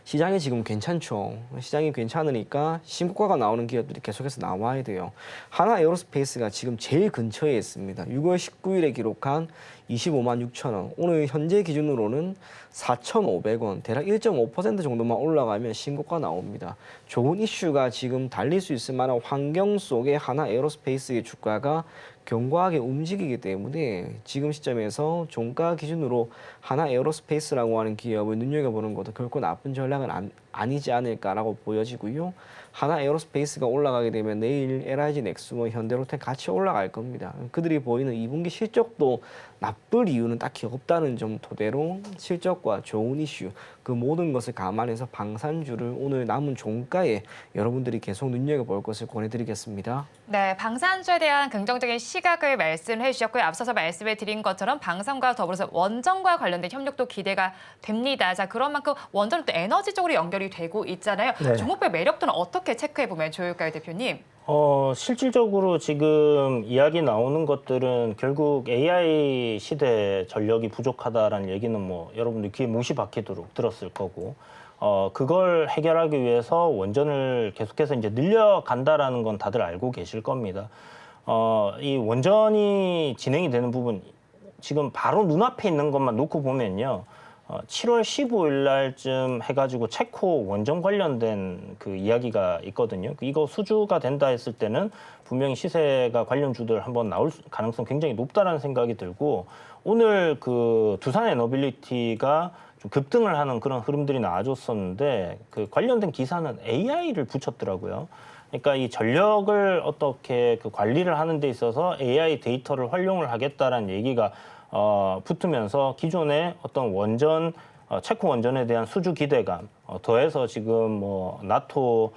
C: 시장이 지금 괜찮죠. 시장이 괜찮으니까 신고가가 나오는 기업들이 계속해서 나와야 돼요. 하나 에어로스페이스가 지금 제일 근처에 있습니다. 6월 19일에 기록한 25만 6천 원. 오늘 현재 기준으로는 4,500원, 대략 1.5% 정도만 올라가면 신고가 나옵니다. 좋은 이슈가 지금 달릴 수 있을 만한 환경 속에 하나 에어로스페이스의 주가가 견고하게 움직이기 때문에 지금 시점에서 종가 기준으로 하나 에어로스페이스라고 하는 기업을 눈여겨보는 것도 결코 나쁜 전략은 아니지 않을까라고 보여지고요. 하나 에어로스페이스가 올라가게 되면 내일 LIG 넥스원, 현대로템 같이 올라갈 겁니다. 그들이 보이는 2분기 실적도 나쁠 이유는 딱히 없다는 점 토대로 실적과 좋은 이슈 그 모든 것을 감안해서 방산주를 오늘 남은 종가에 여러분들이 계속 눈여겨볼 것을 권해드리겠습니다.
B: 네, 방산주에 대한 긍정적인 시각을 말씀해 주셨고요. 앞서서 말씀을 드린 것처럼 방산과 더불어서 원전과 관련된 협력도 기대가 됩니다. 자, 그런 만큼 원전은 또 에너지 쪽으로 연결이 되고 있잖아요.
D: 네.
B: 종목별 매력도는 어떻게 체크해 보면 좋을까요, 대표님?
D: 실질적으로 지금 이야기 나오는 것들은 결국 AI 시대 전력이 부족하다라는 얘기는 뭐 여러분들 귀에 못이 박히도록 들었을 거고, 그걸 해결하기 위해서 원전을 계속해서 이제 늘려간다라는 건 다들 알고 계실 겁니다. 이 원전이 진행이 되는 부분, 지금 바로 눈앞에 있는 것만 놓고 보면요. 7월 15일 날쯤 해가지고 체코 원전 관련된 그 이야기가 있거든요. 이거 수주가 된다 했을 때는 분명히 시세가 관련주들 한번 나올 가능성 굉장히 높다라는 생각이 들고, 오늘 그 두산 에너빌리티가 좀 급등을 하는 그런 흐름들이 나와줬었는데 그 관련된 기사는 AI를 붙였더라고요. 그러니까 이 전력을 어떻게 그 관리를 하는 데 있어서 AI 데이터를 활용을 하겠다라는 얘기가 붙으면서 기존의 어떤 원전, 체코 원전에 대한 수주 기대감, 더해서 지금 뭐 나토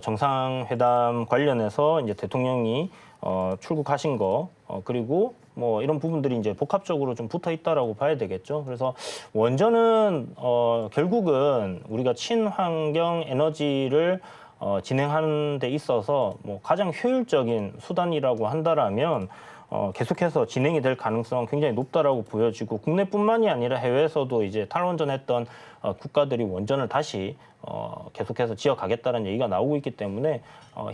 D: 정상회담 관련해서 이제 대통령이 출국하신 거, 그리고 뭐 이런 부분들이 이제 복합적으로 좀 붙어 있다라고 봐야 되겠죠. 그래서 원전은 결국은 우리가 친환경 에너지를 진행하는 데 있어서 뭐 가장 효율적인 수단이라고 한다라면 계속해서 진행이 될 가능성은 굉장히 높다라고 보여지고, 국내뿐만이 아니라 해외에서도 이제 탈원전했던 국가들이 원전을 다시 계속해서 지어가겠다는 얘기가 나오고 있기 때문에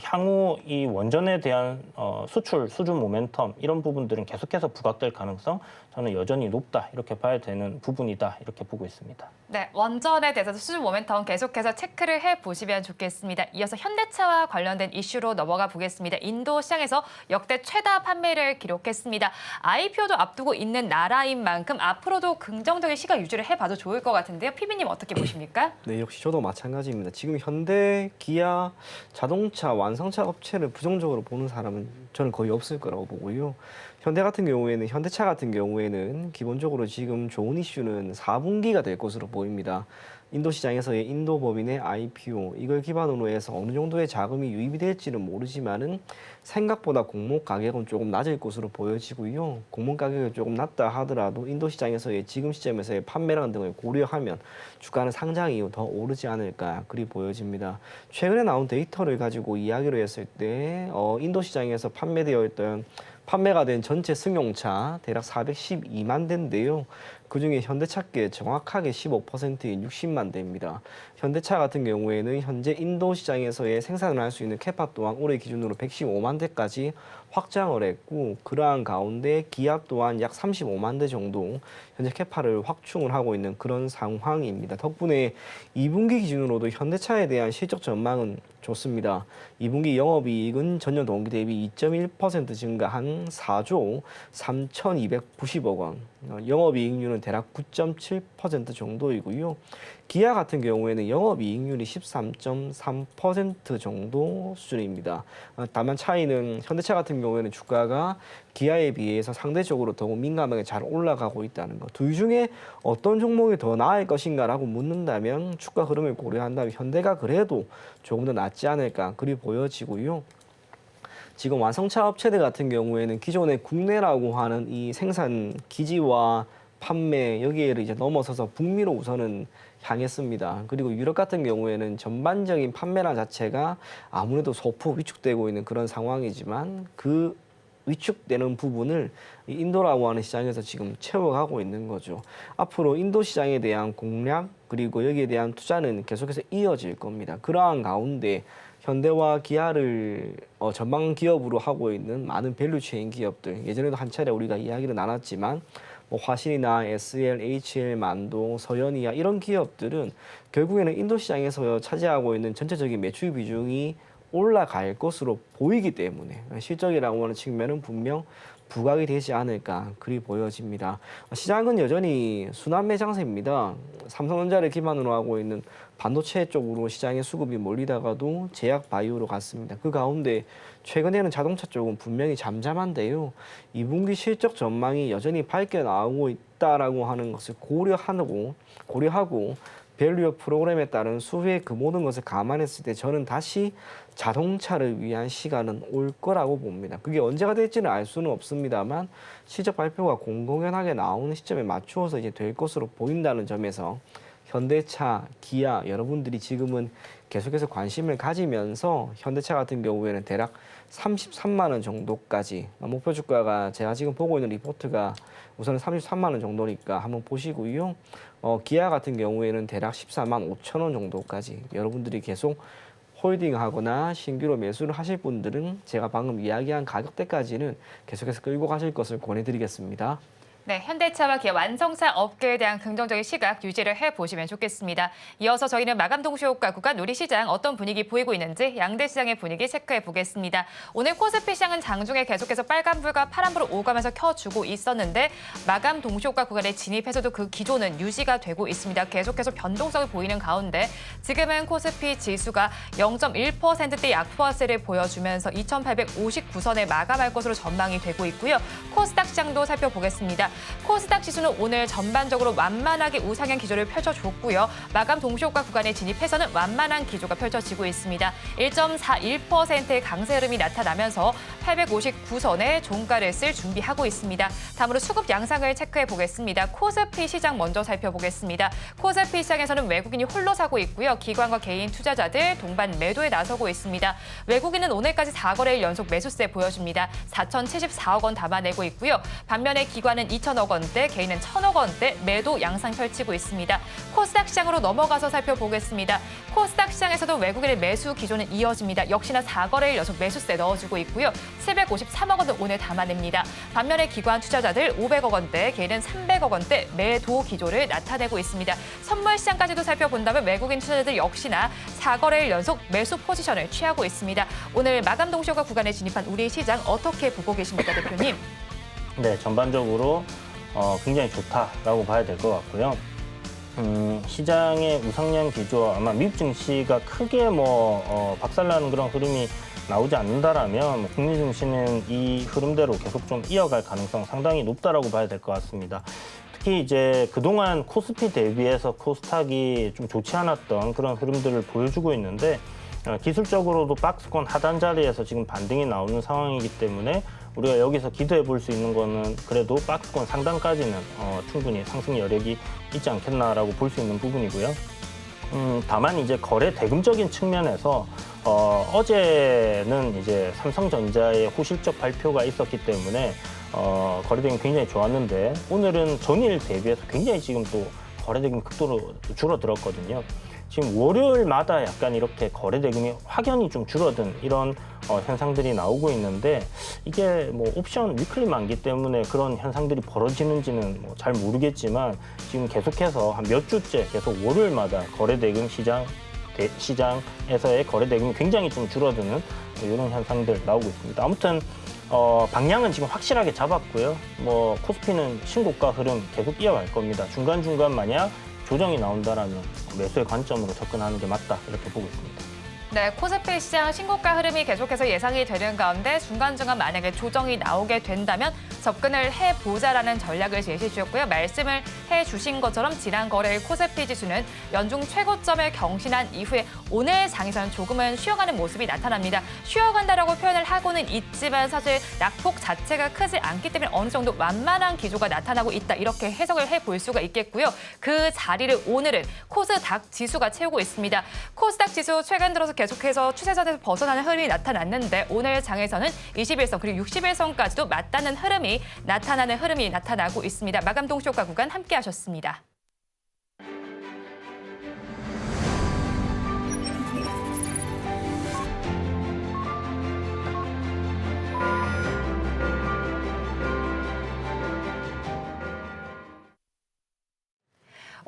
D: 향후 이 원전에 대한 수출, 수주 모멘텀 이런 부분들은 계속해서 부각될 가능성 저는 여전히 높다 이렇게 봐야 되는 부분이다 이렇게 보고 있습니다.
B: 네, 원전에 대해서 수주 모멘텀 계속해서 체크를 해보시면 좋겠습니다. 이어서 현대차와 관련된 이슈로 넘어가 보겠습니다. 인도 시장에서 역대 최다 판매를 기록했습니다. IPO도 앞두고 있는 나라인 만큼 앞으로도 긍정적인 시각 유지를 해봐도 좋을 것 같은데요. 피비님 어떻게 보십니까?
C: 네, 역시 저도 마찬가지입니다. 지금 현대, 기아, 자동차, 완성차 업체를 부정적으로 보는 사람은 저는 거의 없을 거라고 보고요. 현대 같은 경우에는, 현대차 같은 경우에는 기본적으로 지금 좋은 이슈는 4분기가 될 것으로 보입니다. 인도 시장에서의 인도 법인의 IPO, 이걸 기반으로 해서 어느 정도의 자금이 유입이 될지는 모르지만은 생각보다 공모 가격은 조금 낮을 것으로 보여지고요. 공모 가격이 조금 낮다 하더라도 인도 시장에서의 지금 시점에서의 판매량 등을 고려하면 주가는 상장 이후 더 오르지 않을까 그리 보여집니다. 최근에 나온 데이터를 가지고 이야기를 했을 때 인도 시장에서 판매가 된 전체 승용차 대략 412만 대인데요. 그중에 현대차께 정확하게 15%인 60만 대입니다. 현대차 같은 경우에는 현재 인도 시장에서의 생산을 할 수 있는 캐파 또한 올해 기준으로 115만 대까지 확장을 했고, 그러한 가운데 기아 또한 약 35만 대 정도 현재 캐파를 확충을 하고 있는 그런 상황입니다. 덕분에 2분기 기준으로도 현대차에 대한 실적 전망은 좋습니다. 2분기 영업이익은 전년 동기 대비 2.1% 증가한 4조 3,290억 원, 영업이익률은 대략 9.7% 정도이고요. 기아 같은 경우에는 영업이익률이 13.3% 정도 수준입니다. 다만 차이는 현대차 같은 경우에는 주가가 기아에 비해서 상대적으로 더욱 민감하게 잘 올라가고 있다는 것. 둘 중에 어떤 종목이 더 나을 것인가라고 묻는다면 주가 흐름을 고려한다면 현대가 그래도 조금 더 낫지 않을까 그리 보여지고요. 지금 완성차 업체들 같은 경우에는 기존의 국내라고 하는 이 생산 기지와 판매 여기에를 이제 넘어서서 북미로 우선은 향했습니다. 그리고 유럽 같은 경우에는 전반적인 판매량 자체가 아무래도 소폭 위축되고 있는 그런 상황이지만 그 위축되는 부분을 인도라고 하는 시장에서 지금 채워가고 있는 거죠. 앞으로 인도 시장에 대한 공략 그리고 여기에 대한 투자는 계속해서 이어질 겁니다. 그러한 가운데 현대와 기아를 전방 기업으로 하고 있는 많은 밸류체인 기업들, 예전에도 한 차례 우리가 이야기를 나눴지만 화신이나 SL, HL, 만동, 서현이야 이런 기업들은 결국에는 인도 시장에서 차지하고 있는 전체적인 매출 비중이 올라갈 것으로 보이기 때문에 실적이라고 하는 측면은 분명 부각이 되지 않을까 그리 보여집니다. 시장은 여전히 순환매 장세입니다. 삼성전자를 기반으로 하고 있는 반도체 쪽으로 시장의 수급이 몰리다가도 제약 바이오로 갔습니다. 그 가운데 최근에는 자동차 쪽은 분명히 잠잠한데요. 2분기 실적 전망이 여전히 밝게 나오고 있다라고 하는 것을 고려하고 밸류업 프로그램에 따른 수혜 그 모든 것을 감안했을 때 저는 다시 자동차를 위한 시간은 올 거라고 봅니다. 그게 언제가 될지는 알 수는 없습니다만 실적 발표가 공공연하게 나오는 시점에 맞추어서 이제 될 것으로 보인다는 점에서 현대차, 기아 여러분들이 지금은 계속해서 관심을 가지면서 현대차 같은 경우에는 대략 33만 원 정도까지 목표 주가가 제가 지금 보고 있는 리포트가 우선 33만 원 정도니까 한번 보시고요. 기아 같은 경우에는 대략 14만 5천 원 정도까지 여러분들이 계속 홀딩하거나 신규로 매수를 하실 분들은 제가 방금 이야기한 가격대까지는 계속해서 끌고 가실 것을 권해드리겠습니다.
B: 네, 현대차와 기아 완성차 업계에 대한 긍정적인 시각 유지를 해보시면 좋겠습니다. 이어서 저희는 마감 동시효과 구간 우리 시장 어떤 분위기 보이고 있는지 양대 시장의 분위기 체크해 보겠습니다. 오늘 코스피 시장은 장중에 계속해서 빨간불과 파란불을 오가면서 켜주고 있었는데 마감 동시효과 구간에 진입해서도 그 기조는 유지가 되고 있습니다. 계속해서 변동성이 보이는 가운데 지금은 코스피 지수가 0.1%대 약포화세를 보여주면서 2,859선에 마감할 것으로 전망이 되고 있고요. 코스닥 시장도 살펴보겠습니다. 코스닥 지수는 오늘 전반적으로 완만하게 우상향 기조를 펼쳐줬고요. 마감 동시효과 구간에 진입해서는 완만한 기조가 펼쳐지고 있습니다. 1.41%의 강세 흐름이 나타나면서 859선에 종가를 쓸 준비하고 있습니다. 다음으로 수급 양상을 체크해 보겠습니다. 코스피 시장 먼저 살펴보겠습니다. 코스피 시장에서는 외국인이 홀로 사고 있고요. 기관과 개인 투자자들 동반 매도에 나서고 있습니다. 외국인은 오늘까지 4거래일 연속 매수세 보여줍니다. 4,074억 원 담아내고 있고요. 반면에 기관은 2천억 원대, 개인은 1,000억 원대 매도 양상 펼치고 있습니다. 코스닥 시장으로 넘어가서 살펴보겠습니다. 코스닥 시장에서도 외국인의 매수 기조는 이어집니다. 역시나 4거래일 연속 매수세 넣어주고 있고요. 753억 원을 오늘 담아냅니다. 반면에 기관 투자자들 500억 원대, 개인은 300억 원대 매도 기조를 나타내고 있습니다. 선물 시장까지도 살펴본다면 외국인 투자자들 역시나 4거래일 연속 매수 포지션을 취하고 있습니다. 오늘 마감 동시효과 구간에 진입한 우리 시장 어떻게 보고 계십니까, 대표님?
D: 네, 전반적으로 굉장히 좋다라고 봐야 될 것 같고요. 시장의 우상향 기조 아마 미국 증시가 크게 박살나는 그런 흐름이 나오지 않는다라면 국내 증시는 이 흐름대로 계속 좀 이어갈 가능성 상당히 높다라고 봐야 될 것 같습니다. 특히 이제 그동안 코스피 대비해서 코스닥이 좀 좋지 않았던 그런 흐름들을 보여주고 있는데 기술적으로도 박스권 하단 자리에서 지금 반등이 나오는 상황이기 때문에 우리가 여기서 기대해 볼 수 있는 거는 그래도 박스권 상단까지는 충분히 상승 여력이 있지 않겠나라고 볼 수 있는 부분이고요. 다만 이제 거래 대금적인 측면에서 어제는 이제 삼성전자의 호실적 발표가 있었기 때문에 거래 대금이 굉장히 좋았는데 오늘은 전일 대비해서 굉장히 지금 또 거래 대금이 극도로 줄어들었거든요. 지금 월요일마다 약간 이렇게 거래 대금이 확연히 좀 줄어든 이런 현상들이 나오고 있는데 이게 뭐 옵션 위클리 만기 때문에 그런 현상들이 벌어지는지는 뭐 잘 모르겠지만 지금 계속해서 한 몇 주째 계속 월요일마다 거래 대금 시장에서의 거래 대금이 굉장히 좀 줄어드는 이런 현상들 나오고 있습니다. 아무튼 방향은 지금 확실하게 잡았고요. 뭐 코스피는 신고가 흐름 계속 이어갈 겁니다. 중간중간 만약 조정이 나온다라면 매수의 관점으로 접근하는 게 맞다 이렇게 보고 있습니다.
B: 네, 코스피 시장 신고가 흐름이 계속해서 예상이 되는 가운데 중간중간 만약에 조정이 나오게 된다면 접근을 해보자라는 전략을 제시해 주셨고요. 말씀을 해주신 것처럼 지난 거래일 코스피 지수는 연중 최고점을 경신한 이후에 오늘 장에서는 조금은 쉬어가는 모습이 나타납니다. 쉬어간다라고 표현을 하고는 있지만 사실 낙폭 자체가 크지 않기 때문에 어느 정도 완만한 기조가 나타나고 있다. 이렇게 해석을 해볼 수가 있겠고요. 그 자리를 오늘은 코스닥 지수가 채우고 있습니다. 코스닥 지수 최근 들어서 계속해서 추세선에서 벗어나는 흐름이 나타났는데 오늘 장에서는 21선 그리고 61선까지도 맞닿는 흐름이 나타나고 있습니다. 마감 동시효과 구간 함께 하셨습니다.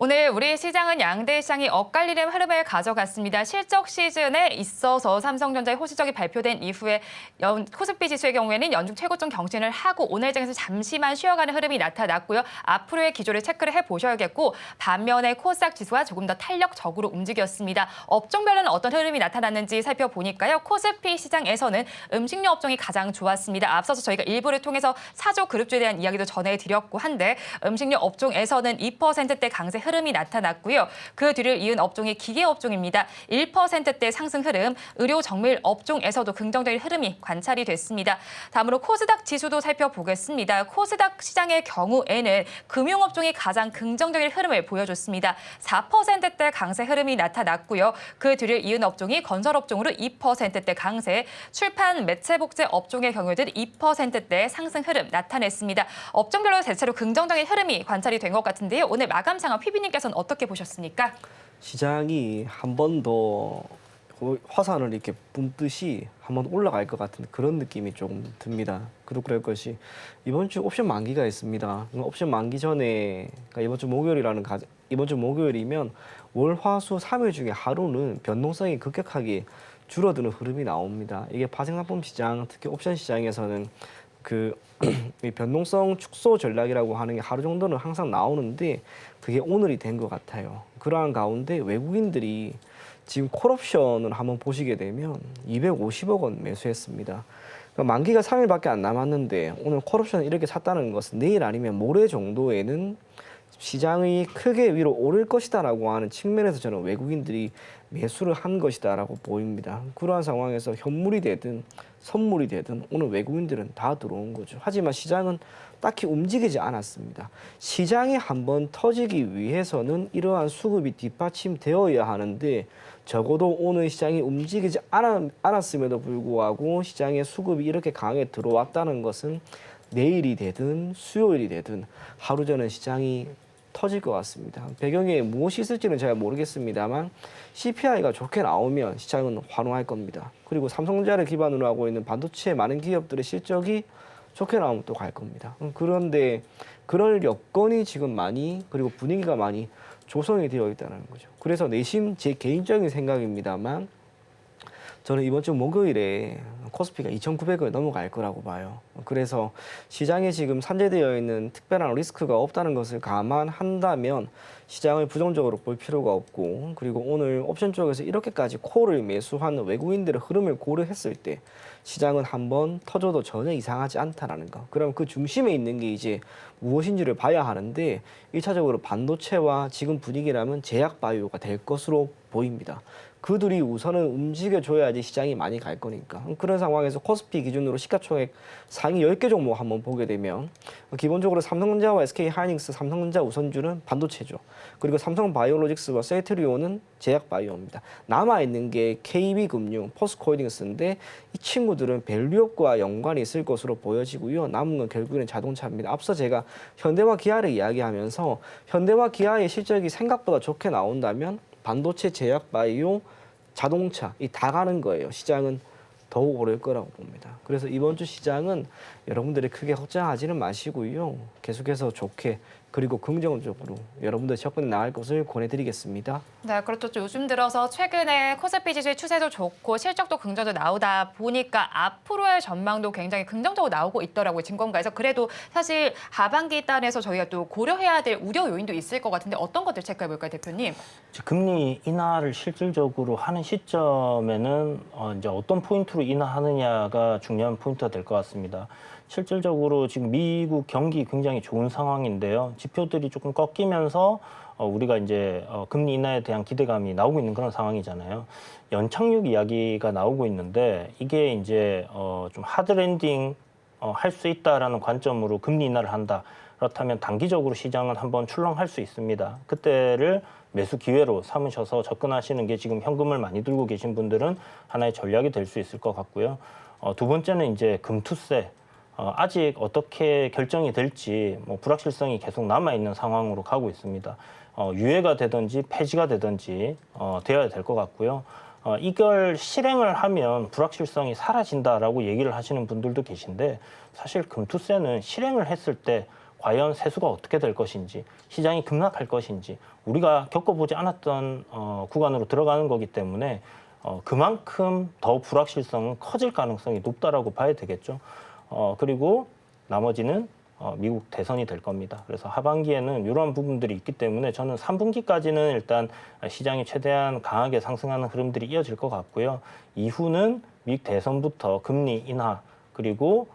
B: 오늘 우리 시장은 양대 시장이 엇갈리는 흐름을 가져갔습니다. 실적 시즌에 있어서 삼성전자의 호실적이 발표된 이후에 코스피 지수의 경우에는 연중 최고점 경신을 하고 오늘 장에서 잠시만 쉬어가는 흐름이 나타났고요. 앞으로의 기조를 체크를 해보셔야겠고 반면에 코스닥 지수가 조금 더 탄력적으로 움직였습니다. 업종별로는 어떤 흐름이 나타났는지 살펴보니까요. 코스피 시장에서는 음식료 업종이 가장 좋았습니다. 앞서서 저희가 일부를 통해서 사조 그룹주에 대한 이야기도 전해드렸고 한데 음식료 업종에서는 2%대 강세 흐름이 나타났고요. 그 뒤를 이은 업종이 기계 업종입니다. 1%대 상승 흐름, 의료 정밀 업종에서도 긍정적인 흐름이 관찰이 됐습니다. 다음으로 코스닥 지수도 살펴보겠습니다. 코스닥 시장의 경우에는 금융 업종이 가장 긍정적인 흐름을 보여줬습니다. 4%대 강세 흐름이 나타났고요. 그 뒤를 이은 업종이 건설 업종으로 2%대 강세, 출판 매체 복제 업종의 경우에도 2%대 상승 흐름 나타냈습니다. 업종별로 대체로 긍정적인 흐름이 관찰이 된 것 같은데요. 오늘 마감 상황 PB님께서는 어떻게 보셨습니까?
C: 시장이 한 번 더 화산을 이렇게 뿜듯이 한 번 올라갈 것 같은 그런 느낌이 조금 듭니다. 그럴 것이 이번 주 옵션 만기가 있습니다. 옵션 만기 전에 그러니까 이번 주 목요일이면 월, 화, 수 3일 중에 하루는 변동성이 급격하게 줄어드는 흐름이 나옵니다. 이게 파생상품 시장, 특히 옵션 시장에서는 이 변동성 축소 전략이라고 하는 게 하루 정도는 항상 나오는데 그게 오늘이 된 것 같아요. 그러한 가운데 외국인들이 지금 콜옵션을 한번 보시게 되면 250억 원 매수했습니다. 그러니까 만기가 3일밖에 안 남았는데 오늘 콜옵션을 이렇게 샀다는 것은 내일 아니면 모레 정도에는 시장이 크게 위로 오를 것이다라고 하는 측면에서 저는 외국인들이 매수를 한 것이다라고 보입니다. 그러한 상황에서 현물이 되든 선물이 되든 오늘 외국인들은 다 들어온 거죠. 하지만 시장은 딱히 움직이지 않았습니다. 시장이 한번 터지기 위해서는 이러한 수급이 뒷받침되어야 하는데 적어도 오늘 시장이 움직이지 않았음에도 불구하고 시장의 수급이 이렇게 강하게 들어왔다는 것은 내일이 되든 수요일이 되든 하루 전에 시장이 터질 것 같습니다. 배경에 무엇이 있을지는 잘 모르겠습니다만 CPI가 좋게 나오면 시장은 환호할 겁니다. 그리고 삼성전자를 기반으로 하고 있는 반도체 많은 기업들의 실적이 좋게 나오면 또 갈 겁니다. 그런데 그럴 여건이 지금 그리고 분위기가 많이 조성이 되어 있다는 거죠. 그래서 내심 제 개인적인 생각입니다만 저는 이번 주 목요일에 코스피가 2,900을 넘어갈 거라고 봐요. 그래서 시장에 지금 산재되어 있는 특별한 리스크가 없다는 것을 감안한다면 시장을 부정적으로 볼 필요가 없고 그리고 오늘 옵션 쪽에서 이렇게까지 콜을 매수한 외국인들의 흐름을 고려했을 때 시장은 한번 터져도 전혀 이상하지 않다라는 거. 그럼 그 중심에 있는 게 이제 무엇인지를 봐야 하는데 1차적으로 반도체와 지금 분위기라면 제약 바이오가 될 것으로 보입니다. 그 둘이 우선은 움직여줘야지 시장이 많이 갈 거니까. 그런 상황에서 코스피 기준으로 시가총액 상위 10개 종목 한번 보게 되면 기본적으로 삼성전자와 SK하이닉스, 삼성전자 우선주는 반도체죠. 그리고 삼성바이오로직스와 셀트리온은 제약바이오입니다. 남아있는 게 KB금융, 포스코홀딩스인데 이 친구들은 밸류업과 연관이 있을 것으로 보여지고요. 남은 건 결국에는 자동차입니다. 앞서 제가 현대와 기아를 이야기하면서 현대와 기아의 실적이 생각보다 좋게 나온다면 반도체, 제약바이오, 자동차 이 다 가는 거예요. 시장은 더욱 오를 거라고 봅니다. 그래서 이번 주 시장은 여러분들이 크게 걱정하지는 마시고요. 계속해서 좋게 그리고 긍정적으로 여러분들 접근해 나갈 것을 권해드리겠습니다.
B: 네, 그렇죠. 요즘 들어서 최근에 코스피 지수의 추세도 좋고 실적도 긍정적으로 나오다 보니까 앞으로의 전망도 굉장히 긍정적으로 나오고 있더라고요. 증권가에서. 그래도 사실 하반기 달에서 저희가 또 고려해야 될 우려 요인도 있을 것 같은데 어떤 것들 체크해 볼까요, 대표님?
D: 금리 인하를 실질적으로 하는 시점에는 이제 어떤 포인트로 인하하느냐가 중요한 포인트가 될 것 같습니다. 실질적으로 지금 미국 경기 굉장히 좋은 상황인데요. 지표들이 조금 꺾이면서 우리가 이제 금리 인하에 대한 기대감이 나오고 있는 그런 상황이잖아요. 연착륙 이야기가 나오고 있는데 이게 이제 좀 하드 랜딩 할 수 있다라는 관점으로 금리 인하를 한다. 그렇다면 단기적으로 시장은 한번 출렁할 수 있습니다. 그때를 매수 기회로 삼으셔서 접근하시는 게 지금 현금을 많이 들고 계신 분들은 하나의 전략이 될 수 있을 것 같고요. 두 번째는 이제 금투세. 아직 어떻게 결정이 될지 불확실성이 계속 남아있는 상황으로 가고 있습니다. 유예가 되든지 폐지가 되든지 되어야 될 것 같고요. 이걸 실행을 하면 불확실성이 사라진다라고 얘기를 하시는 분들도 계신데 사실 금투세는 실행을 했을 때 과연 세수가 어떻게 될 것인지 시장이 급락할 것인지 우리가 겪어보지 않았던 구간으로 들어가는 거기 때문에 그만큼 더 불확실성은 커질 가능성이 높다라고 봐야 되겠죠. 그리고 나머지는 미국 대선이 될 겁니다. 그래서 하반기에는 이런 부분들이 있기 때문에 저는 3분기까지는 일단 시장이 최대한 강하게 상승하는 흐름들이 이어질 것 같고요. 이후는 미국 대선부터 금리 인하 그리고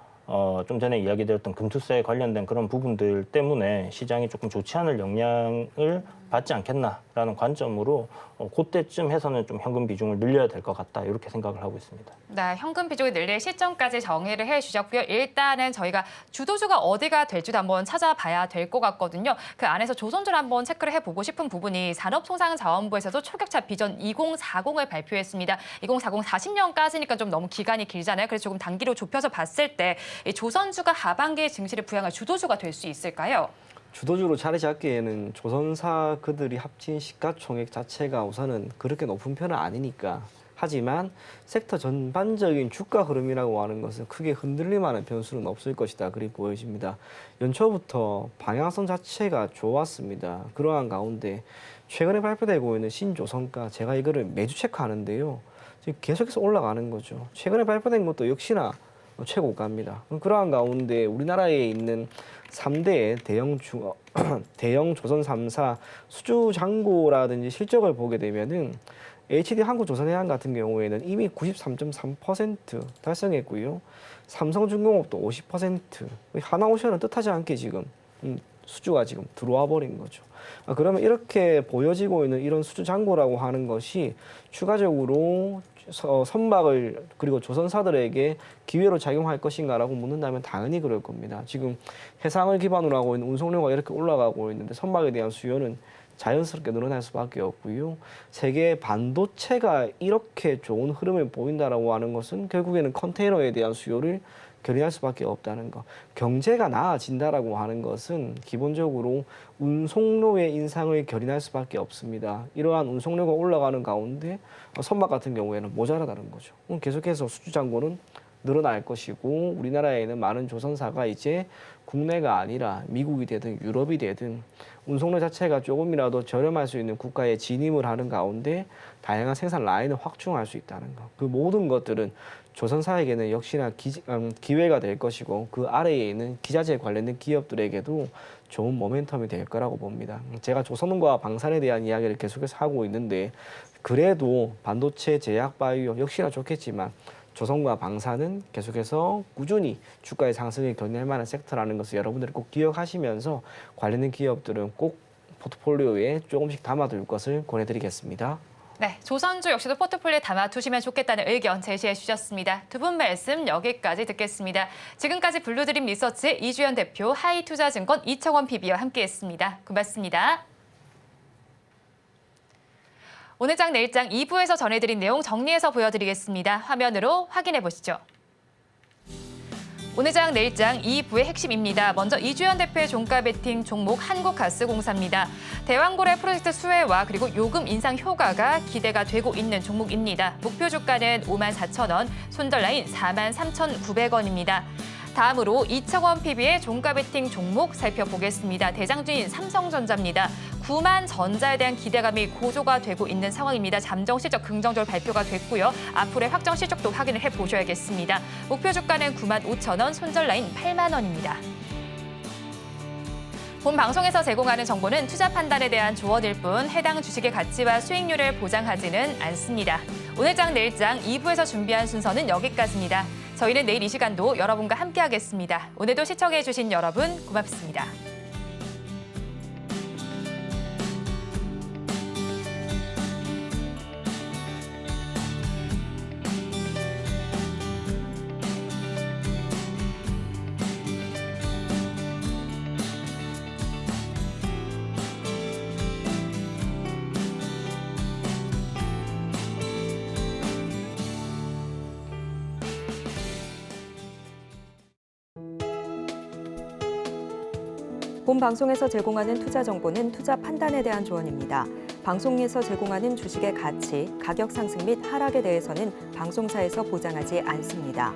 D: 좀 전에 이야기드렸던 금투세에 관련된 그런 부분들 때문에 시장이 조금 좋지 않을 영향을 받지 않겠나라는 관점으로 그때쯤 해서는 좀 현금 비중을 늘려야 될 것 같다 이렇게 생각을 하고 있습니다.
B: 네, 현금 비중을 늘릴 시점까지 정의를 해주셨고요. 일단은 저희가 주도주가 어디가 될지도 한번 찾아봐야 될 것 같거든요. 그 안에서 조선주를 한번 체크를 해보고 싶은 부분이 산업통상자원부에서도 초격차 비전 2040을 발표했습니다. 2040 40년까지니까 좀 너무 기간이 길잖아요. 그래서 조금 단기로 좁혀서 봤을 때 이 조선주가 하반기에 증시를 부양할 주도주가 될 수 있을까요?
C: 주도주로 자리 잡기에는 조선사 그들이 합친 시가총액 자체가 우선은 그렇게 높은 편은 아니니까. 하지만 섹터 전반적인 주가 흐름이라고 하는 것은 크게 흔들릴만한 변수는 없을 것이다. 그리 보여집니다. 연초부터 방향성 자체가 좋았습니다. 그러한 가운데 최근에 발표되고 있는 신조선가 제가 이거를 매주 체크하는데요. 지금 계속해서 올라가는 거죠. 최근에 발표된 것도 역시나 최고가입니다. 그러한 가운데 우리나라에 있는 3대 대형 조선 3사 수주 잔고라든지 실적을 보게 되면은 HD 한국조선해양 같은 경우에는 이미 93.3% 달성했고요. 삼성중공업도 50%, 하나오션은 뜻하지 않게 지금 수주가 지금 들어와 버린 거죠. 그러면 이렇게 보여지고 있는 이런 수주 잔고라고 하는 것이 추가적으로 선박을 그리고 조선사들에게 기회로 작용할 것인가라고 묻는다면 당연히 그럴 겁니다. 지금 해상을 기반으로 하고 있는 운송료가 이렇게 올라가고 있는데 선박에 대한 수요는 자연스럽게 늘어날 수밖에 없고요. 세계 반도체가 이렇게 좋은 흐름을 보인다라고 하는 것은 결국에는 컨테이너에 대한 수요를 견인할 수밖에 없다는 것. 경제가 나아진다라고 하는 것은 기본적으로 운송료의 인상을 견인할 수밖에 없습니다. 이러한 운송료가 올라가는 가운데 선박 같은 경우에는 모자라다는 거죠. 계속해서 수주 잔고는 늘어날 것이고 우리나라에는 많은 조선사가 이제 국내가 아니라 미국이 되든 유럽이 되든 운송료 자체가 조금이라도 저렴할 수 있는 국가에 진입을 하는 가운데 다양한 생산 라인을 확충할 수 있다는 것. 그 모든 것들은 조선사에게는 역시나 기회가 될 것이고 그 아래에 있는 기자재 관련된 기업들에게도 좋은 모멘텀이 될 거라고 봅니다. 제가 조선과 방산에 대한 이야기를 계속해서 하고 있는데 그래도 반도체, 제약, 바이오 역시나 좋겠지만 조선과 방산은 계속해서 꾸준히 주가의 상승을 견인할 만한 섹터라는 것을 여러분들이 꼭 기억하시면서 관련된 기업들은 꼭 포트폴리오에 조금씩 담아둘 것을 권해드리겠습니다.
B: 네, 조선주 역시도 포트폴리오에 담아두시면 좋겠다는 의견 제시해 주셨습니다. 두 분 말씀 여기까지 듣겠습니다. 지금까지 블루드림 리서치 이주연 대표, 하이투자증권 이청원 PB와 함께했습니다. 고맙습니다. 오늘 장 내일 장 2부에서 전해드린 내용 정리해서 보여드리겠습니다. 화면으로 확인해 보시죠. 오늘 장 내일 장 2부의 핵심입니다. 먼저 이주연 대표의 종가 베팅 종목 한국가스공사입니다. 대왕고래 프로젝트 수혜와 그리고 요금 인상 효과가 기대가 되고 있는 종목입니다. 목표 주가는 54,000원, 손절라인 43,900원입니다. 다음으로 이청원 PB의 종가 베팅 종목 살펴보겠습니다. 대장주인 삼성전자입니다. 9만 전자에 대한 기대감이 고조가 되고 있는 상황입니다. 잠정 실적 긍정적으로 발표가 됐고요. 앞으로의 확정 실적도 확인을 해보셔야겠습니다. 목표 주가는 9만 5천 원, 손절 라인 8만 원입니다. 본 방송에서 제공하는 정보는 투자 판단에 대한 조언일 뿐 해당 주식의 가치와 수익률을 보장하지는 않습니다. 오늘 장 내일 장 2부에서 준비한 순서는 여기까지입니다. 저희는 내일 이 시간도 여러분과 함께하겠습니다. 오늘도 시청해주신 여러분 고맙습니다.
A: 본 방송에서 제공하는 투자 정보는 투자 판단에 대한 조언입니다. 방송에서 제공하는 주식의 가치, 가격 상승 및 하락에 대해서는 방송사에서 보장하지 않습니다.